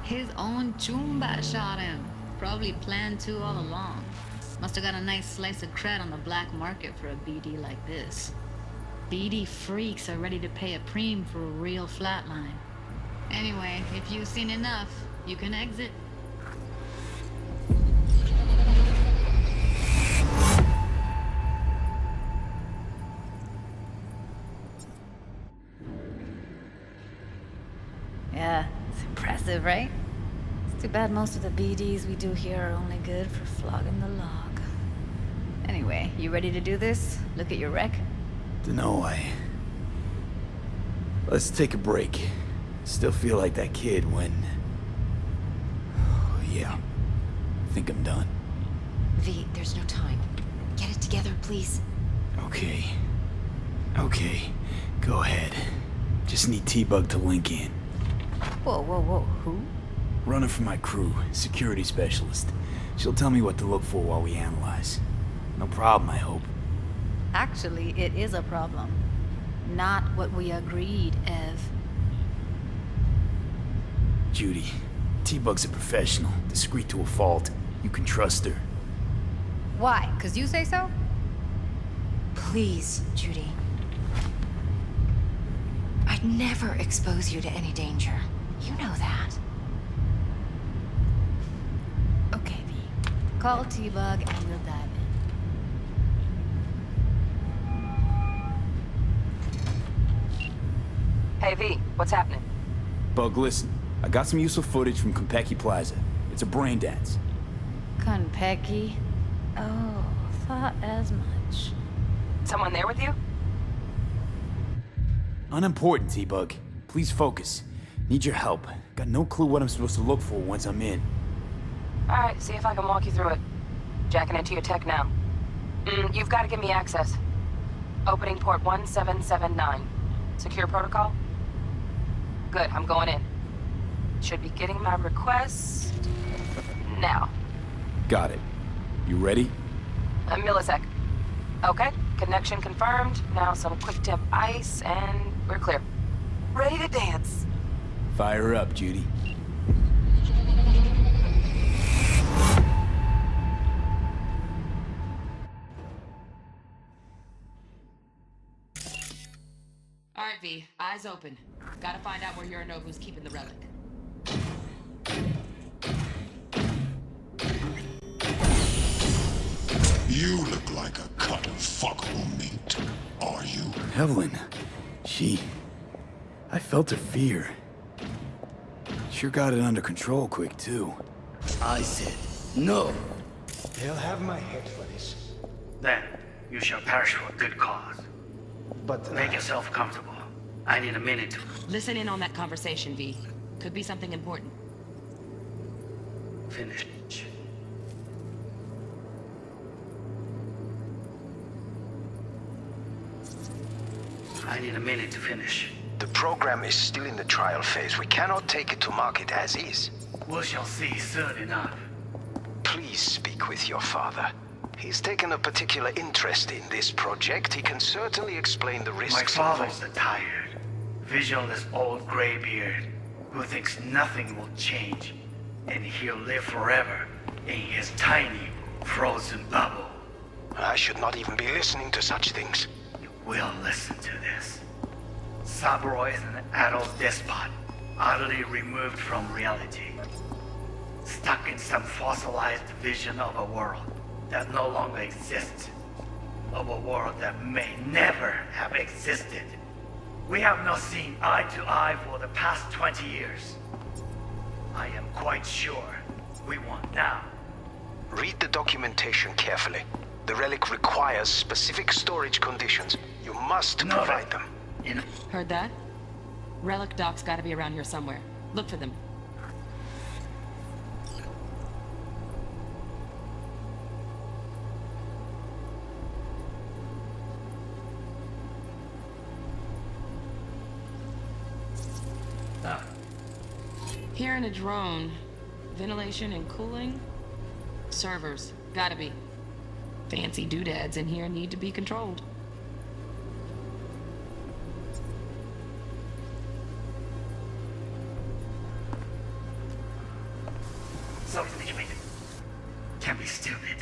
His own Chumba shot him. Probably planned to all along. Must have got a nice slice of cred on the black market for a BD like this. BD freaks are ready to pay a preem for a real flatline. Anyway, if you've seen enough, you can exit. Yeah, it's impressive, right? It's too bad most of the BDs we do here are only good for flogging the log. Anyway, you ready to do this? Look at your rec? Dunno, Let's take a break. Still feel like that kid when... Yeah. I think I'm done. V, there's no time. Get it together, please. Okay. Okay. Go ahead. Just need T-Bug to link in. Whoa, whoa, whoa, who? Runner for my crew, security specialist. She'll tell me what to look for while we analyze. No problem, I hope. Actually, it is a problem. Not what we agreed, Ev. Judy, T-Bug's a professional, discreet to a fault. You can trust her. Why? 'Cause you say so? Please, Judy. I'd never expose you to any danger. You know that. Okay, V. Call T-Bug and we'll dive in. Hey, V, what's happening? Bug, listen. I got some useful footage from Konpeki Plaza. It's a brain dance. Konpeki? Oh, thought as much. Someone there with you? Unimportant, T-Bug. Please focus. Need your help. Got no clue what I'm supposed to look for once I'm in. Alright, see if I can walk you through it. Jacking into your tech now. You've got to give me access. Opening port 1779. Secure protocol? Good, I'm going in. Should be getting my request now. Got it. You ready? A millisec. Okay, connection confirmed. Now some quick tip ice and we're clear. Ready to dance. Fire up, Judy. All right, V. Eyes open. Gotta find out where Yorinobu's keeping the relic. You look like a cut of fuckable meat. Are you? Evelyn. I felt her fear. Sure got it under control quick, too. I said no. They'll have my head for this. Then you shall perish for a good cause. But make yourself comfortable. I need a minute to Listen in on that conversation, V. Could be something important. finish. I need a minute to finish. The program is still in the trial phase. We cannot take it to market as is. We shall see soon enough. Please speak with your father. He's taken a particular interest in this project. He can certainly explain the risks. My father's a tired, visionless old graybeard who thinks nothing will change, and he'll live forever in his tiny, frozen bubble. I should not even be listening to such things. We'll listen to this. Saburo is an adult despot, utterly removed from reality. Stuck in some fossilized vision of a world that no longer exists. Of a world that may never have existed. We have not seen eye to eye for the past 20 years. I am quite sure we won't now. Read the documentation carefully. The relic requires specific storage conditions. You must provide them. Heard that? Relic docks gotta be around here somewhere. Look for them. Here in a drone. Ventilation and cooling? Servers. Gotta be. Fancy doodads in here need to be controlled. Sorry, Benjamin. Can be stupid.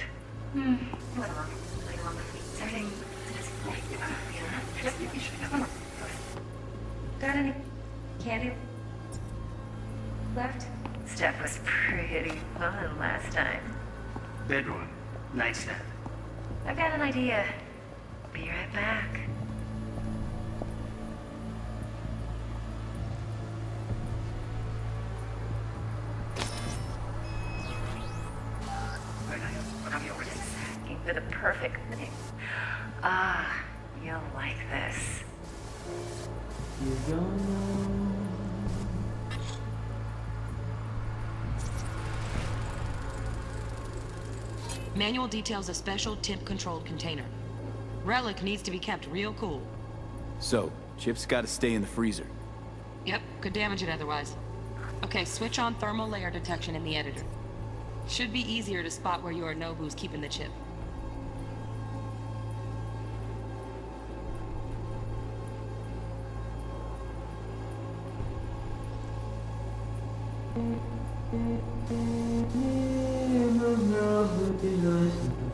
Got any candy left? Stuff was pretty fun last time. Bedroom. Nightstand. I've got an idea. Be right back. Asking for the perfect thing. Ah, you'll like this. Manual details a special temp-controlled container. Relic needs to be kept real cool. So, chips gotta stay in the freezer. Yep, could damage it otherwise. Okay, switch on thermal layer detection in the editor. Should be easier to spot where Yorinobu's keeping the chip.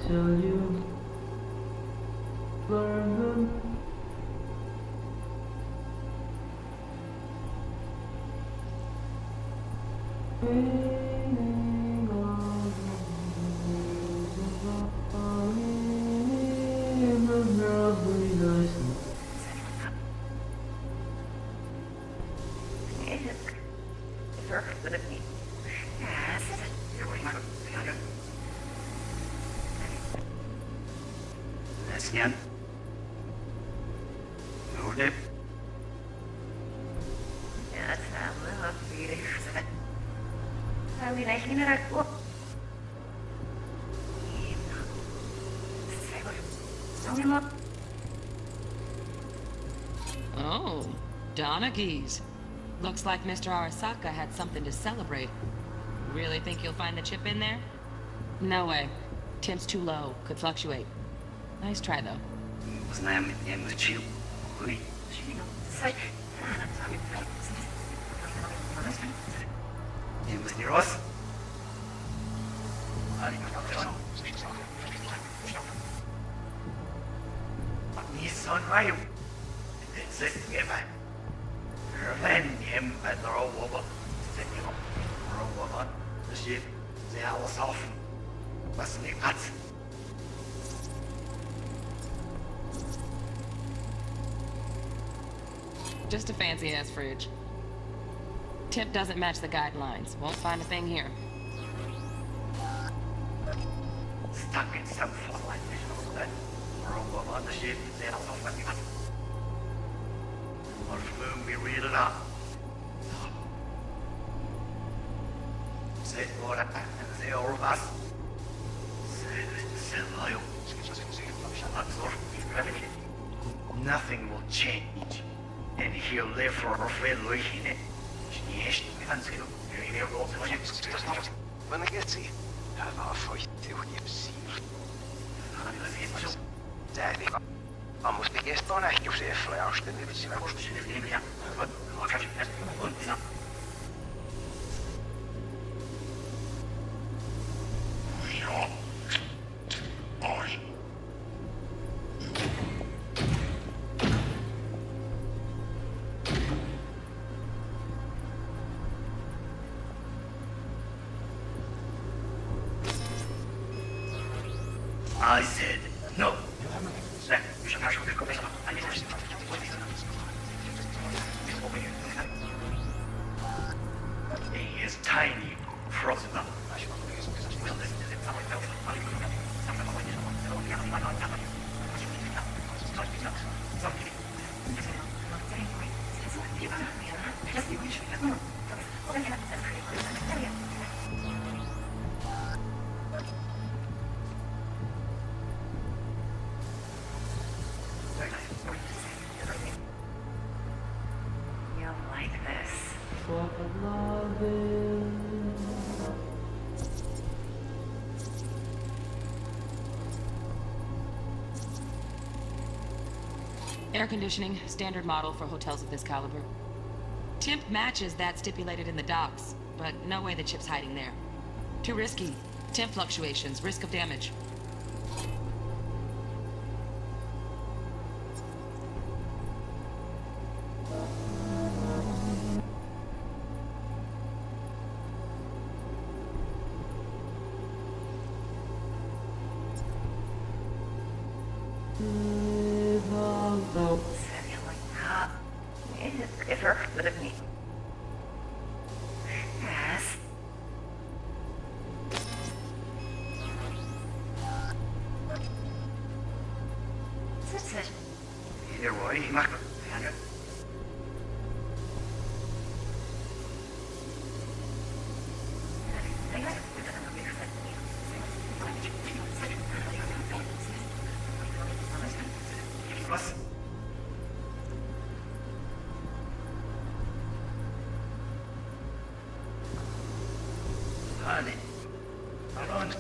tell you. Burn. Lesnian. Nordip. Ja, samen, vier. Alleen eigenlijk niet naar op. Oh, Donaghy's. Looks like Mr. Arasaka had something to celebrate. Really think you'll find the chip in there? No way. Temp's too low. Could fluctuate. Nice try, though. Знаем, я мучил. Ой. Я не рос. Не сонваю. Застевай. Рвен him at the robot. Robot. The ship. They are all off. Was nicht hat. Just a fancy-ass fridge. Tip doesn't match the guidelines. Won't find a thing here. Stuck in some flight. Robot on the ship. They are all fucking up. Our firm we read it up. Say what and say all of us. Say loyal. Nothing will change. And he'll live for a failure in it. When I get see, I'll fight you when you see. Daddy, I must be guessed on a you say flash, then it's I said no. He is tiny, frozen up. You'll like this. Air conditioning, standard model for hotels of this caliber. Temp matches that stipulated in the docs, but no way the chip's hiding there. Too risky. Temp fluctuations, risk of damage. Yes. Here, boy, Mark. Honey. Alone.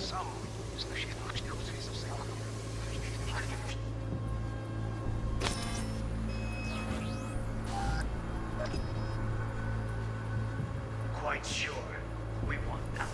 Quite sure we want that.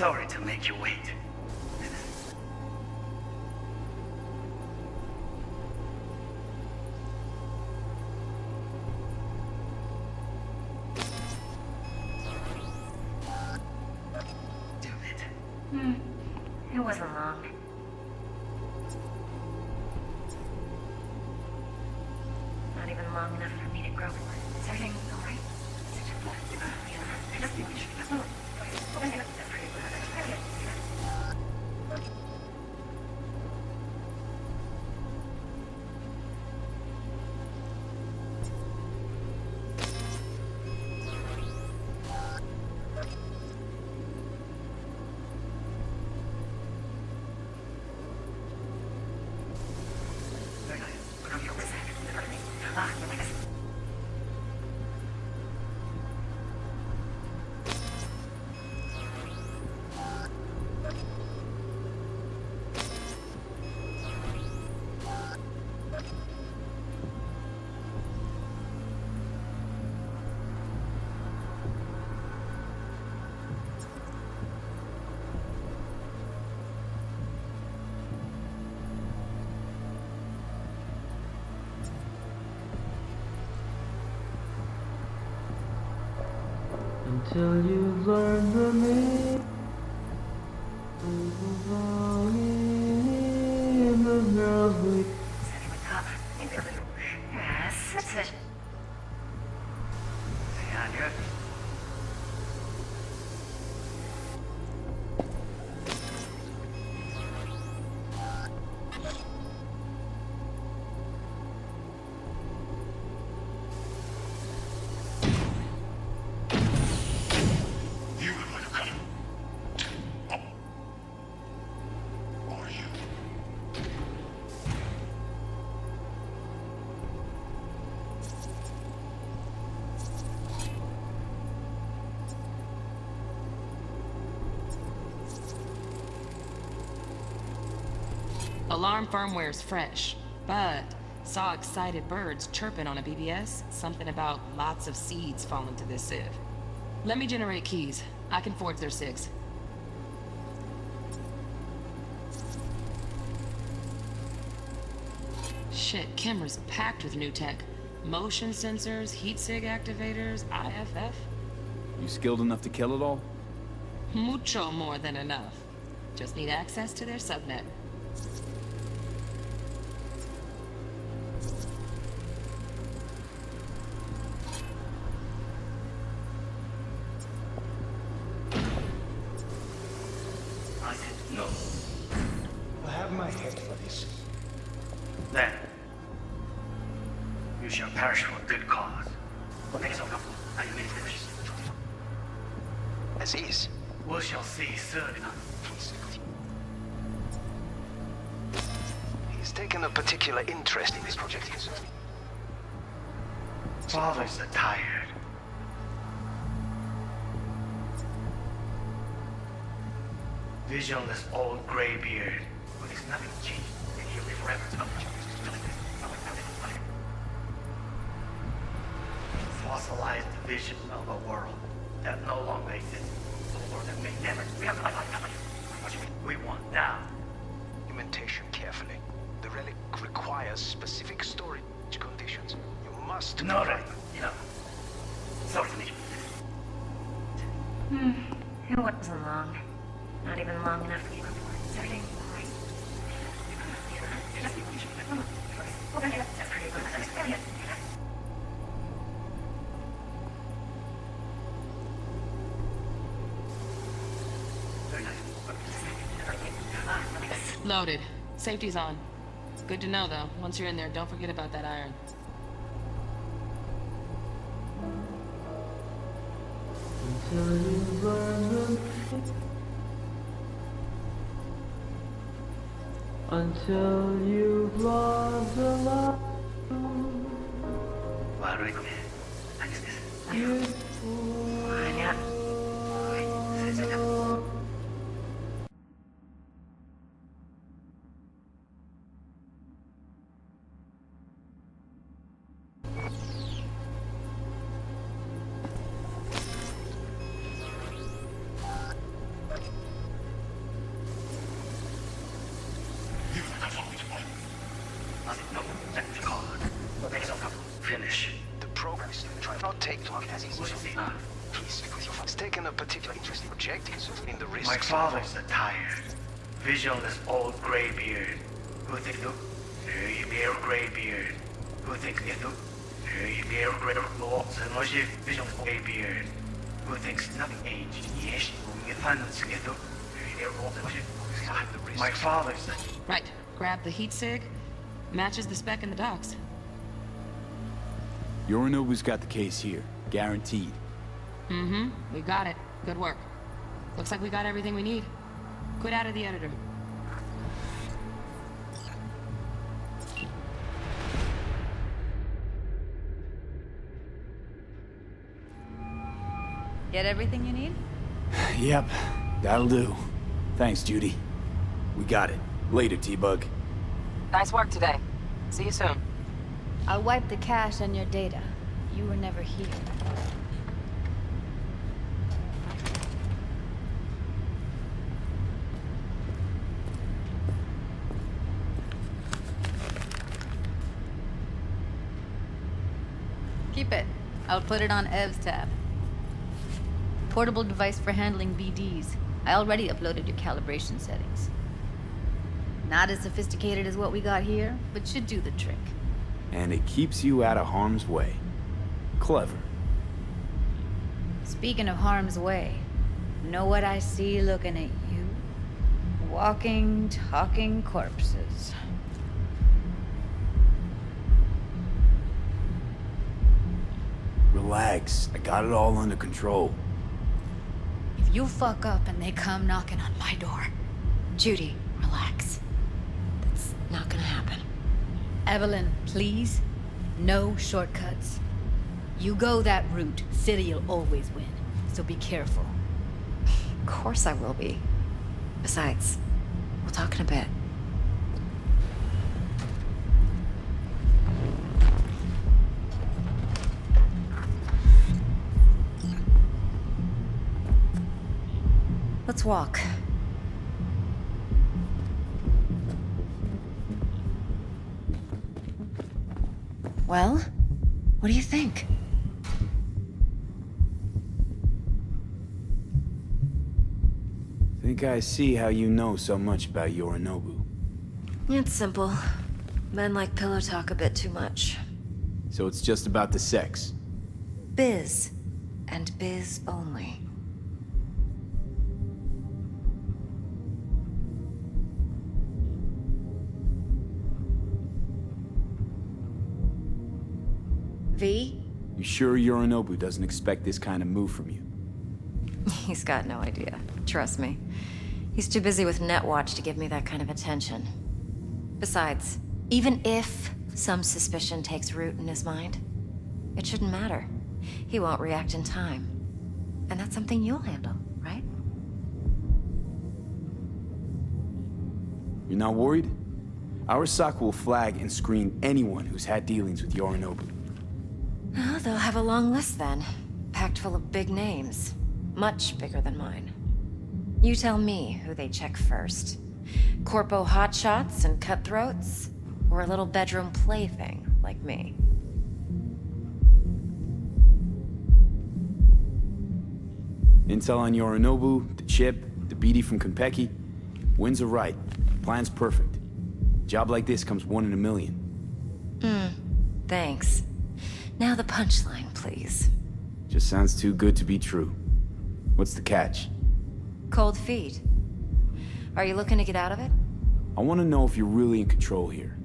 Sorry to make you wait. It wasn't long. Not even long enough for me to grow. Is everything all right? Until you've learned the name of the girls we Alarm firmware's fresh, but saw excited birds chirping on a BBS. Something about lots of seeds falling to this sieve. Let me generate keys. I can forge their SIGs. Shit, Kimmer's packed with new tech. Motion sensors, heat sig activators, IFF. You skilled enough to kill it all? Mucho more than enough. Just need access to their subnet. I said no. I have my head for this. Then, you shall perish for a good cause. Aziz. We shall see soon enough. He's taken a particular interest in this project. Fathers are tired. Visionless old graybeard who is nothing changed, and he'll live forever. Fossilized vision of a world that no longer exists, or that may never. We want now. Documentation carefully. The relic requires specific storage conditions. You must. No, right. Enough. Sorry for me. It wasn't long. Not even long enough for you. Is everything all right? Loaded. Safety's on. Good to know, though. Once you're in there, don't forget about that iron. until you've learned the until you've loved a lot. He's taken a particular interest in the project. He's in the risks. My father's a tired, visionless old graybeard who thinks the mere graybeard who thinks the mere visionless graybeard who thinks nothing age. Yes, my father's a... Right. Grab the heat sig. Matches the spec in the docks. Yorinobu's got the case here. Guaranteed. Mm-hmm. We got it. Good work. Looks like we got everything we need. Quit out of the editor. Get everything you need? Yep, that'll do. Thanks, Judy. We got it. Later, T-Bug. Nice work today. See you soon. I'll wipe the cache on your data. You were never here. Keep it. I'll put it on Ev's tab. Portable device for handling BDs. I already uploaded your calibration settings. Not as sophisticated as what we got here, but should do the trick. And it keeps you out of harm's way. Clever. Speaking of harm's way, know what I see looking at you? Walking, talking corpses. Relax. I got it all under control. If you fuck up and they come knocking on my door... Judy, relax. That's not gonna happen. Evelyn, please. No shortcuts. You go that route, City'll always win. So be careful. Of course I will be. Besides, we'll talk in a bit. Let's walk. Well, what do you think? Think I see how you know so much about Yorinobu. It's simple. Men like pillow talk a bit too much. So it's just about the sex. Biz. And biz only. V? You sure Yorinobu doesn't expect this kind of move from you? He's got no idea. Trust me. He's too busy with Netwatch to give me that kind of attention. Besides, even if some suspicion takes root in his mind, it shouldn't matter. He won't react in time. And that's something you'll handle, right? You're not worried? Arasaka will flag and screen anyone who's had dealings with Yorinobu. Oh, they'll have a long list then. Packed full of big names. Much bigger than mine. You tell me who they check first. Corpo hotshots and cutthroats? Or a little bedroom plaything like me? Intel on Yorinobu, the chip, the BD from Konpeki. Winds are right. Plan's perfect. Job like this comes 1 in a million. Thanks. Now the punchline, please. Just sounds too good to be true. What's the catch? Cold feet. Are you looking to get out of it? I want to know if you're really in control here.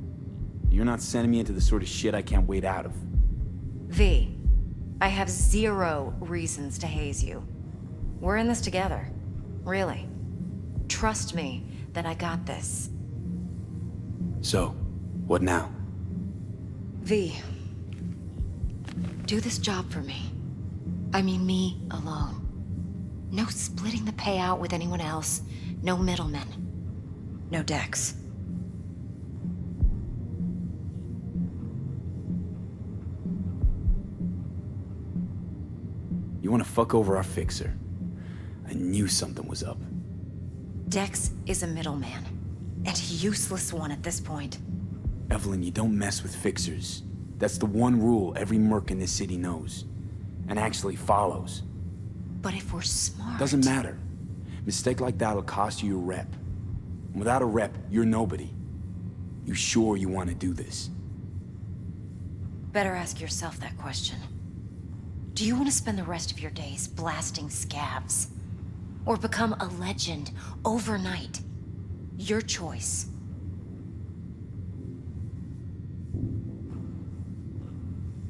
You're not sending me into the sort of shit I can't wait out of. V, I have 0 reasons to haze you. We're in this together. Really. Trust me that I got this. So, what now? V, do this job for me. I mean me alone. No splitting the payout with anyone else. No middlemen. No decks. You want to fuck over our fixer? I knew something was up. Dex is a middleman. And a useless one at this point. Evelyn, you don't mess with fixers. That's the one rule every merc in this city knows. and actually follows. But if we're smart... Doesn't matter. Mistake like that'll cost you your rep. And without a rep, you're nobody. You sure you want to do this? Better ask yourself that question. Do you want to spend the rest of your days blasting scabs? Or become a legend overnight? Your choice.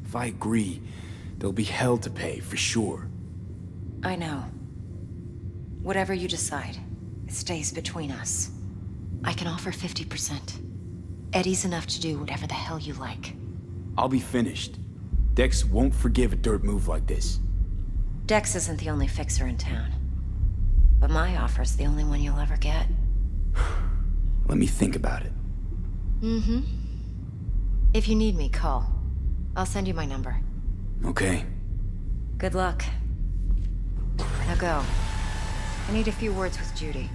If I agree, there'll be hell to pay, for sure. I know. Whatever you decide, it stays between us. I can offer 50%. Eddie's enough to do whatever the hell you like. I'll be finished. Dex won't forgive a dirt move like this. Dex isn't the only fixer in town. But my offer's the only one you'll ever get. Let me think about it. Mm-hmm. If you need me, call. I'll send you my number. Okay. Good luck. Now go. I need a few words with Judy.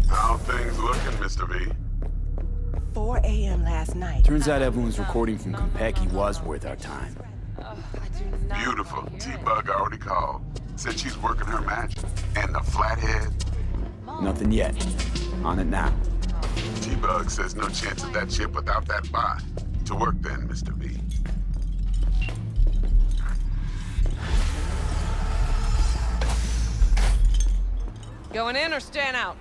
How things looking, Mr. V? 4 a.m. last night. Turns out everyone's recording from Konpeki was worth our time. Beautiful. T-Bug already called. Said she's working her magic. And the flathead? Nothing yet. On it now. T-Bug says no chance of that ship without that bot. To work then, Mr. V. Going in or staying out?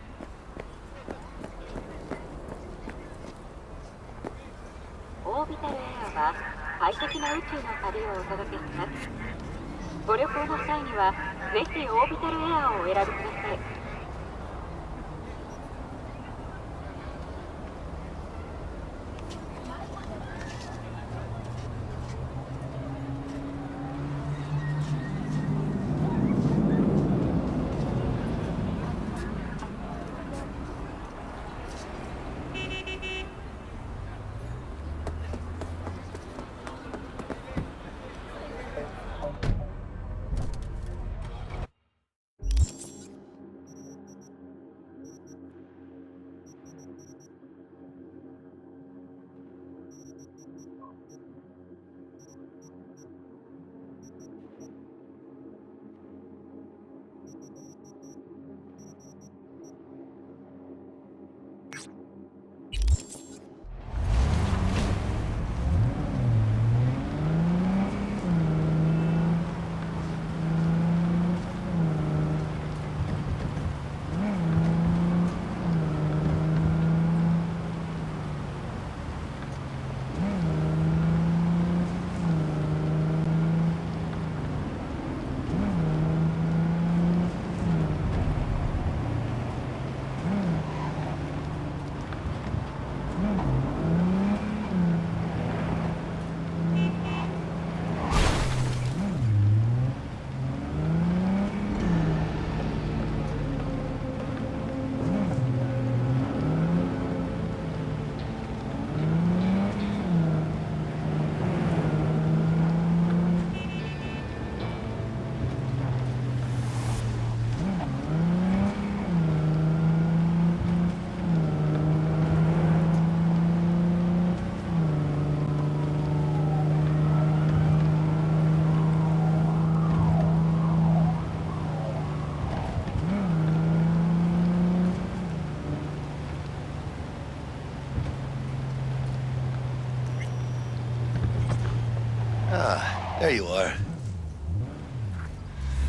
Ah, there you are.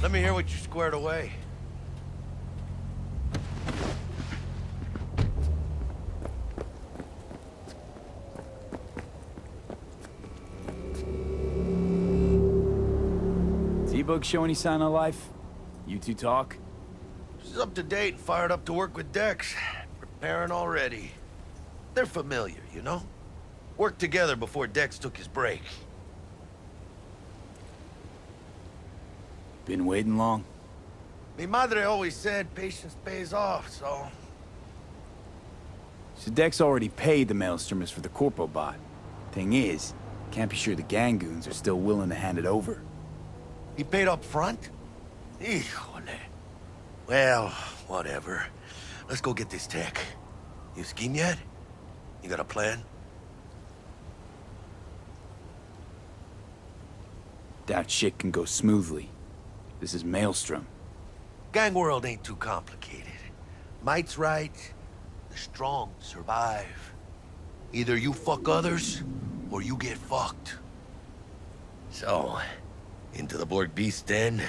Let me hear what you squared away. T-Bug show any sign of life? You two talk? She's up to date and fired up to work with Dex. Preparing already. They're familiar, you know? Worked together before Dex took his break. Been waiting long? Mi madre always said patience pays off, so... So Dex already paid the Maelstromers for the Corpo bot. Thing is, can't be sure the Gangoons are still willing to hand it over. He paid up front? Híjole. Well, whatever. Let's go get this tech. You scheme yet? You got a plan? Doubt shit can go smoothly. This is Maelstrom. Gang world ain't too complicated. Might's right, the strong survive. Either you fuck others, or you get fucked. So, into the Borg Beast Den?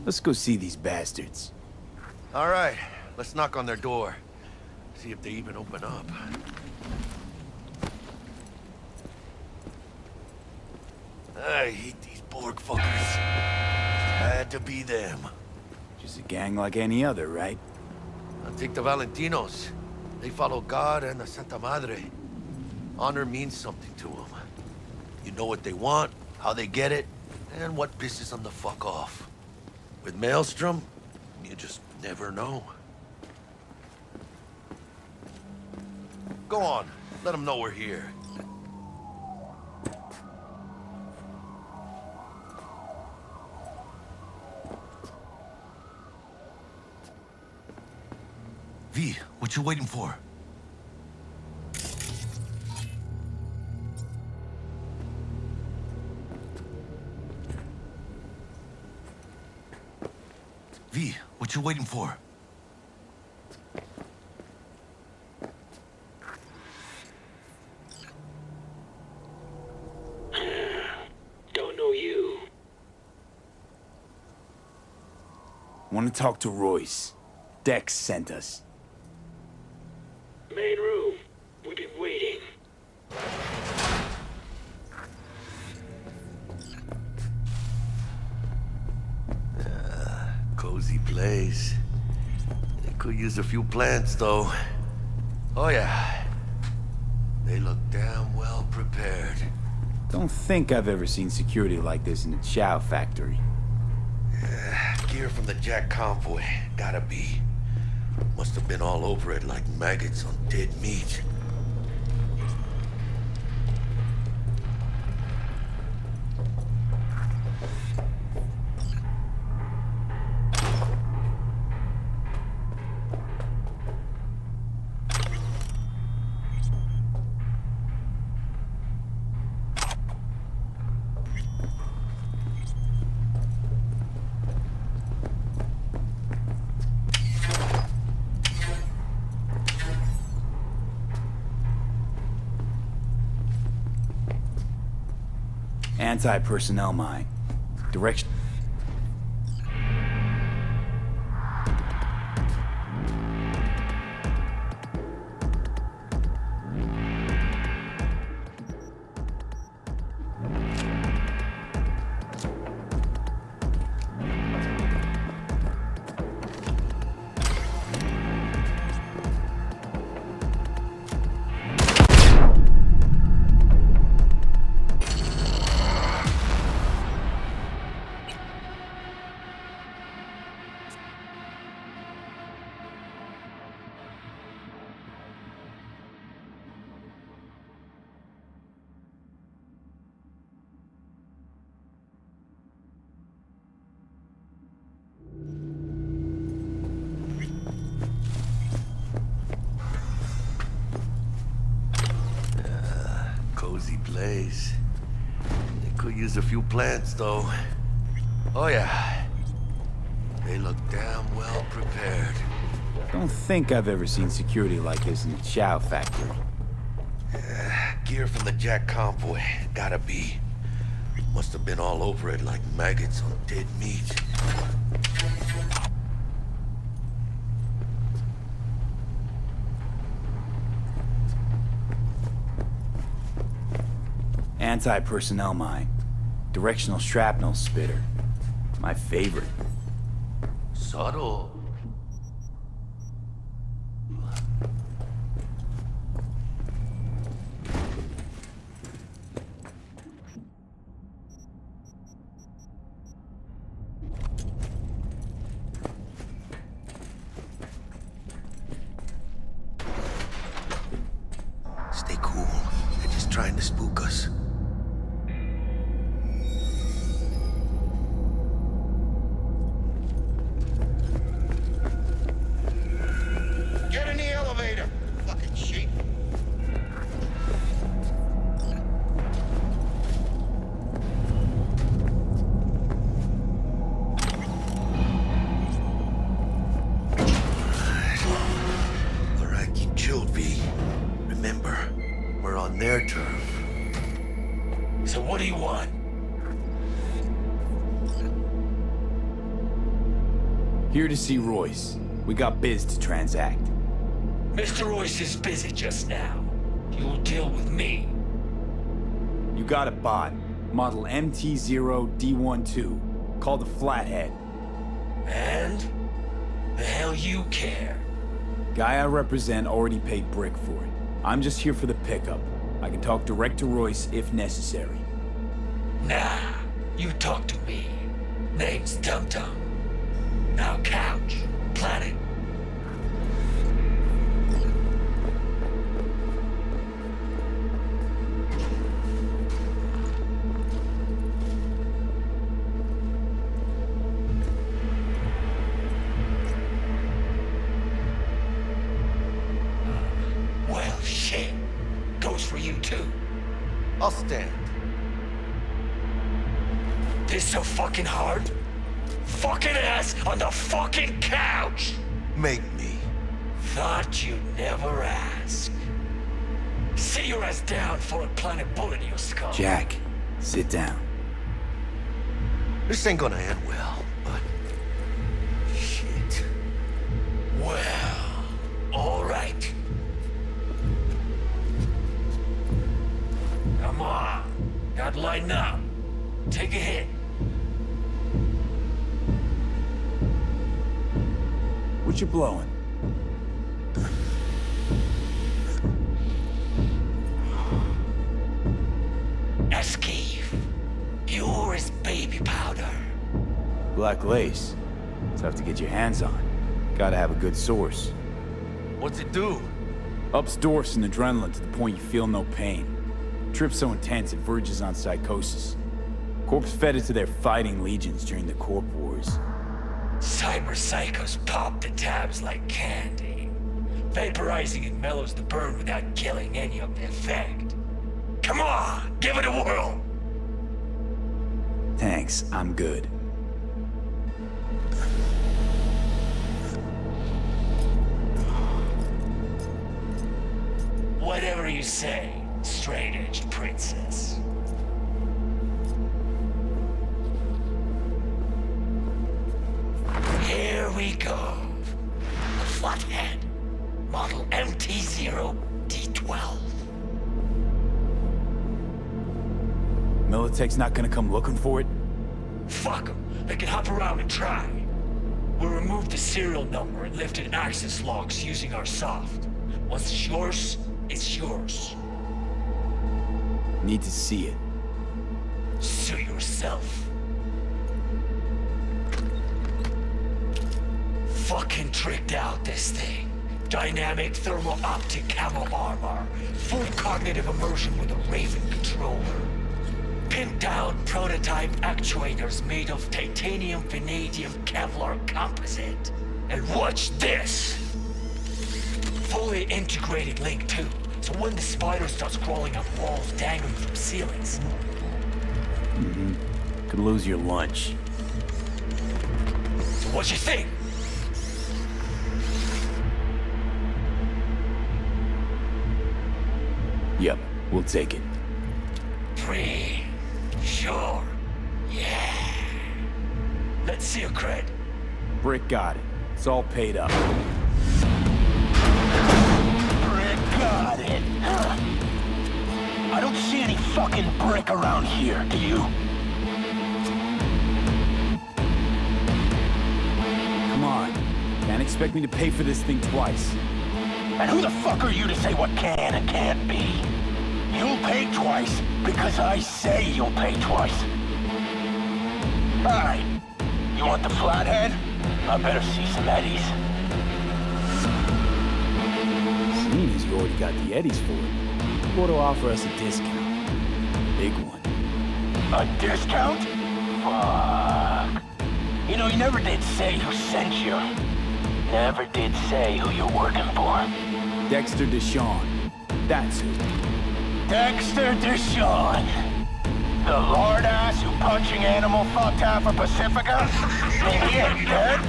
Let's go see these bastards. All right, let's knock on their door. See if they even open up. I hate these Borg fuckers. Had to be them. Just a gang like any other, right? I'll take the Valentinos. They follow God and the Santa Madre. Honor means something to them. You know what they want, how they get it, and what pisses them the fuck off. With Maelstrom, you just never know. Go on, let them know we're here. V, what you waiting for? V, what you waiting for? Don't know you. Want to talk to Royce. Dex sent us. Main room. We've been waiting. Cozy place. They could use a few plants, though. Oh, yeah. They look damn well prepared. Don't think I've ever seen security like this in a chow factory. Gear from the Jack convoy. Gotta be. Must have been all over it like maggots on dead meat. Anti-personnel mine. Direction. Cozy place. They could use a few plants, though. Oh, yeah. They look damn well prepared. Don't think I've ever seen security like this in a chow factory. Gear from the Jack convoy. Gotta be. Must have been all over it like maggots on dead meat. Anti-personnel mine. Directional shrapnel spitter. My favorite. Subtle. Stay cool. They're just trying to spook us. turf. So what do you want? Here to see Royce. We got biz to transact. Mr. Royce is busy just now. You'll deal with me. You got a bot. Model MT0D12. Called the Flathead. And? The hell you care? Guy I represent already paid Brick for it. I'm just here for the pickup. I can talk direct to Royce if necessary. Nah, you talk to me. Name's Dum Dum. Now couch, planet. Well, shit. Goes for you too. I'll stand. This so fucking hard? Fucking ass on the fucking couch! Make me. Thought you'd never ask. Sit your ass down for a planet bullet in your skull. Jack, sit down. This ain't gonna end well, but... shit. Well, alright. Come on. Gotta lighten up. Take a hit. What you blowing? Esquive. Pure as baby powder. Black lace. Tough to get your hands on. Gotta have a good source. What's it do? Ups dwarfs and adrenaline to the point you feel no pain. Trip's so intense it verges on psychosis. Corps fed it to their fighting legions during the Corp Wars. Cyber psychos pop the tabs like candy. Vaporizing it mellows the burn without killing any of the effect. Come on, give it a whirl! Thanks, I'm good. Whatever you say, straight-edged princess. Here we go. The Flathead. Model MT0D12. Militech's not gonna come looking for it? Fuck them. They can hop around and try. We'll remove the serial number and lifted access logs using our soft. Once it's yours, it's yours. Need to see it. Sue yourself. Fucking tricked out this thing. Dynamic thermal optic camo armor. Full cognitive immersion with a Raven controller. Pimped out prototype actuators made of titanium, vanadium, Kevlar composite. And watch this! Fully integrated link too. So when the spider starts crawling up walls dangling from ceilings. Could lose your lunch. So what you think? Yep, we'll take it. Free. Sure. Yeah. Let's see your cred. Brick got it. It's all paid up. Brick got it. I don't see any fucking brick around here, do you? Come on. Can't expect me to pay for this thing twice. And who the fuck are you to say what can and can't be? You'll pay twice because I say you'll pay twice. Alright. You want the Flathead? I better see some eddies. Seeing as you already got the eddies for it, you ought to offer us a discount. A big one. A discount? Fuck. You know, you never did say who sent you. Never did say who you're working for. Dexter Deshawn. That's who. Dexter Deshawn. The lord ass who punching animal fucked half of Pacifica? And he ain't dead?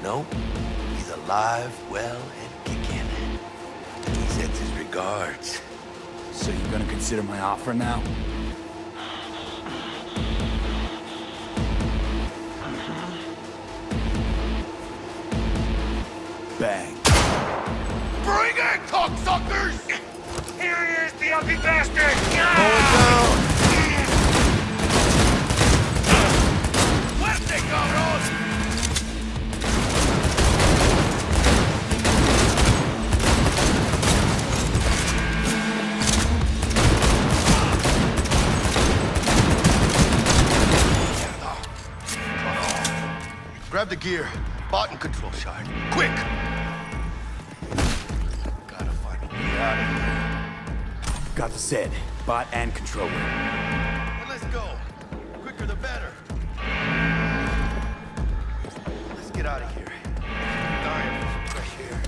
No, he's alive, well, and kicking. He sends his regards. So you gonna consider my offer now? Bang. Bring it, cocksuckers! Here he is, the ugly bastard! Hold it down! Fuerte, cabrón! Grab the gear. Bot and control shard. Quick! Gotta find a way out of here. Got the set. Bot and controller. And let's go. Quicker the better. Let's get out of here. Dying for some fresh air.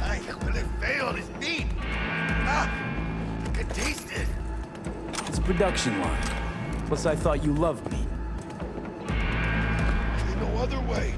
Ay, huele feo, this meat. Ah, I can taste it. It's a production line. Plus, I thought you loved me. Ain't no other way.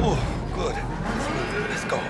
Oh, good. Let's go.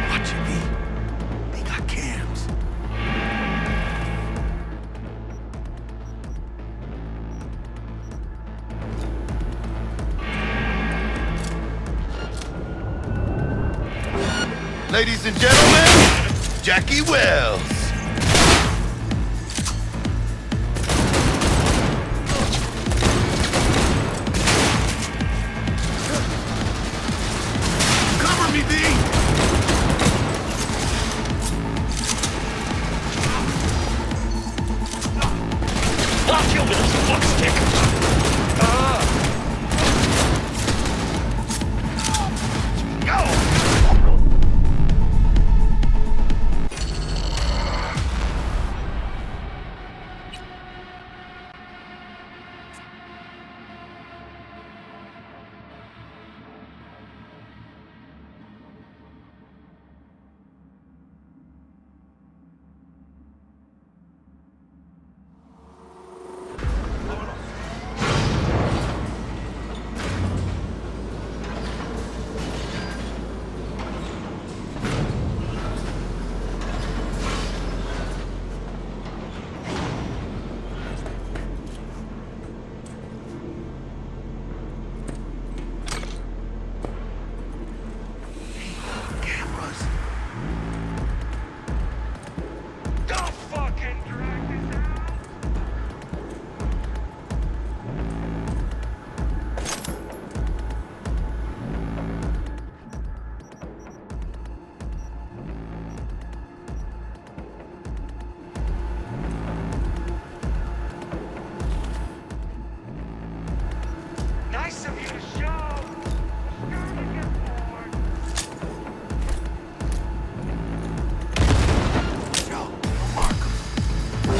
Watching me. They got cams. Ladies and gentlemen, Jackie Wells. Cover me, B! I'll kill with this fuck stick!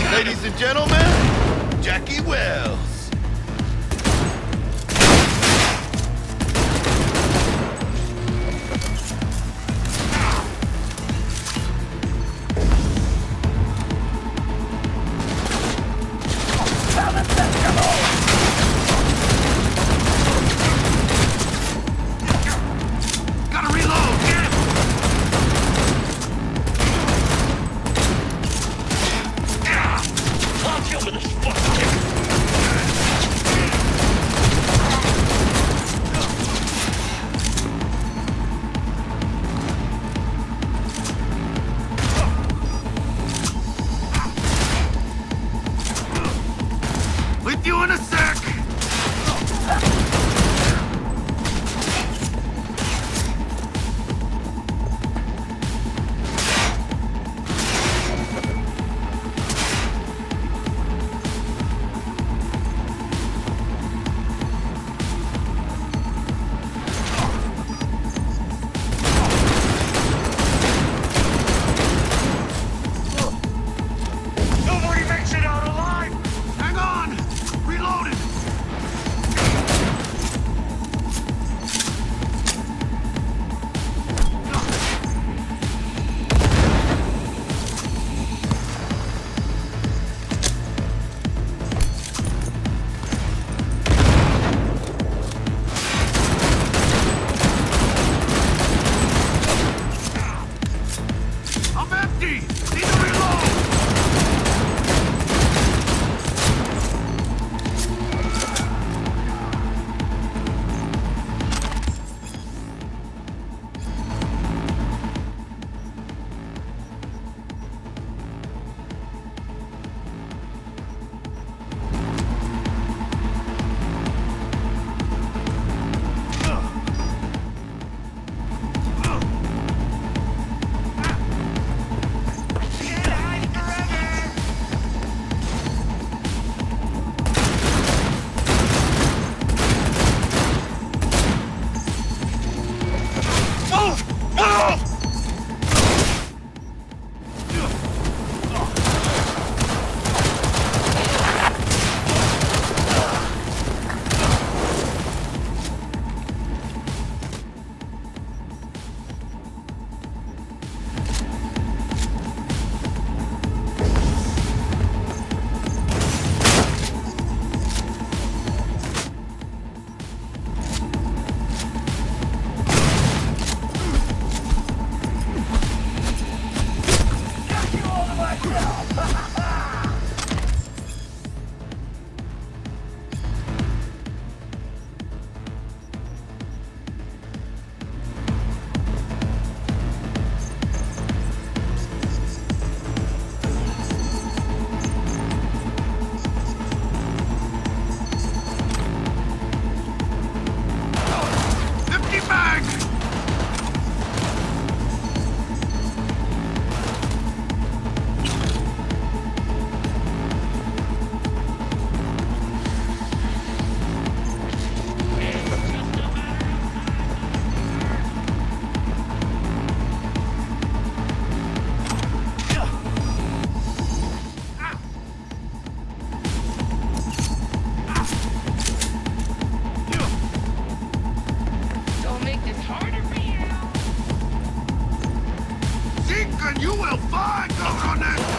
Ladies and gentlemen, Jackie Wells. empty! Need to reload! You will find Coconut!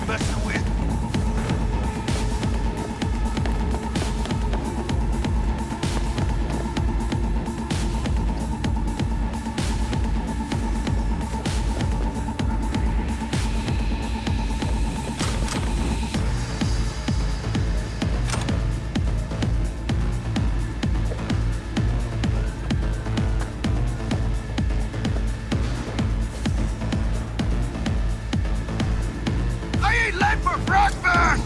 you're messing with? I ain't late for breakfast!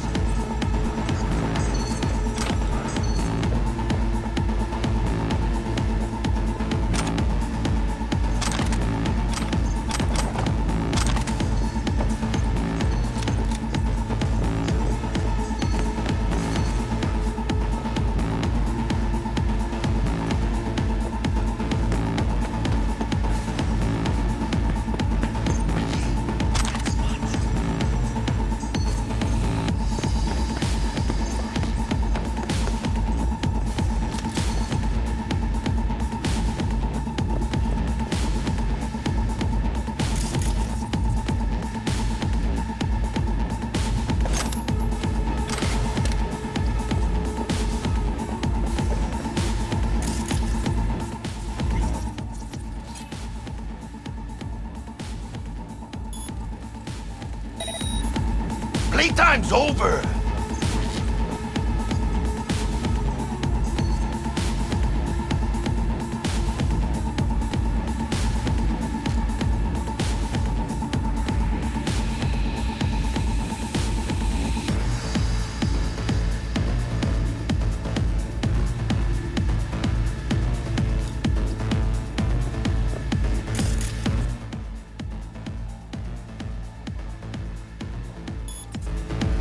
Playtime's over!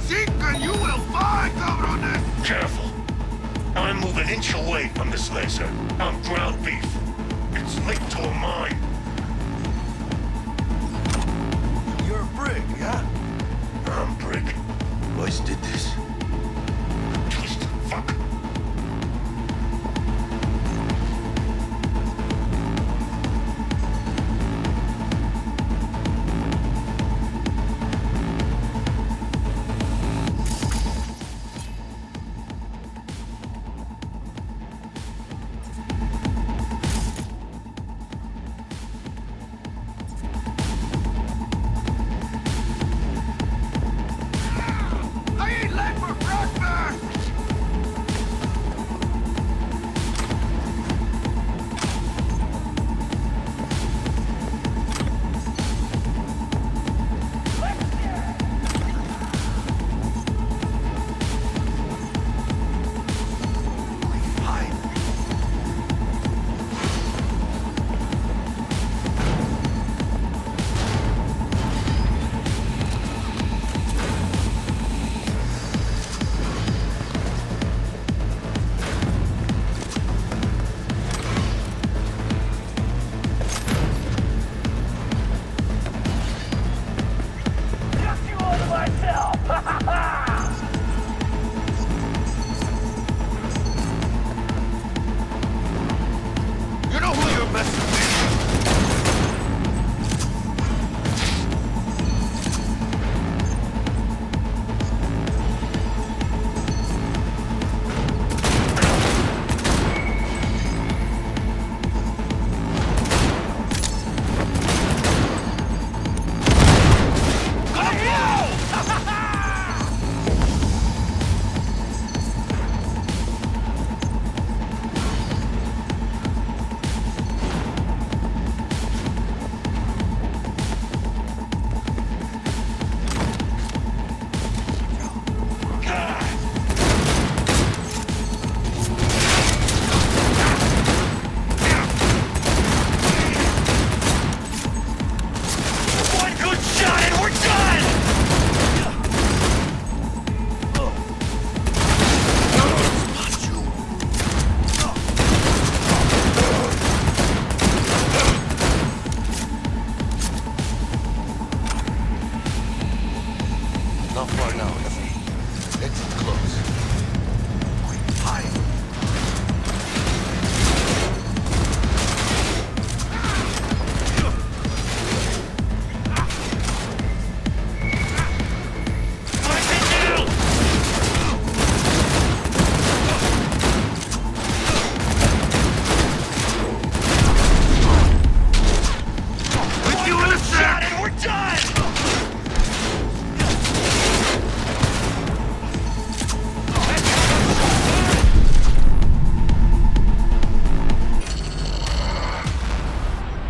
Seeker, you will find, cabrones! Careful. I'm moving an inch away from this laser. I'm ground beef. It's linked to a mine. You're a brick, yeah? I'm brick. Boys did this. Twisted fuck. I ain't late for breakfast! You know who you're messing with? One good shot and we're done! Not far now, Effie. Exit close. Hide. Die!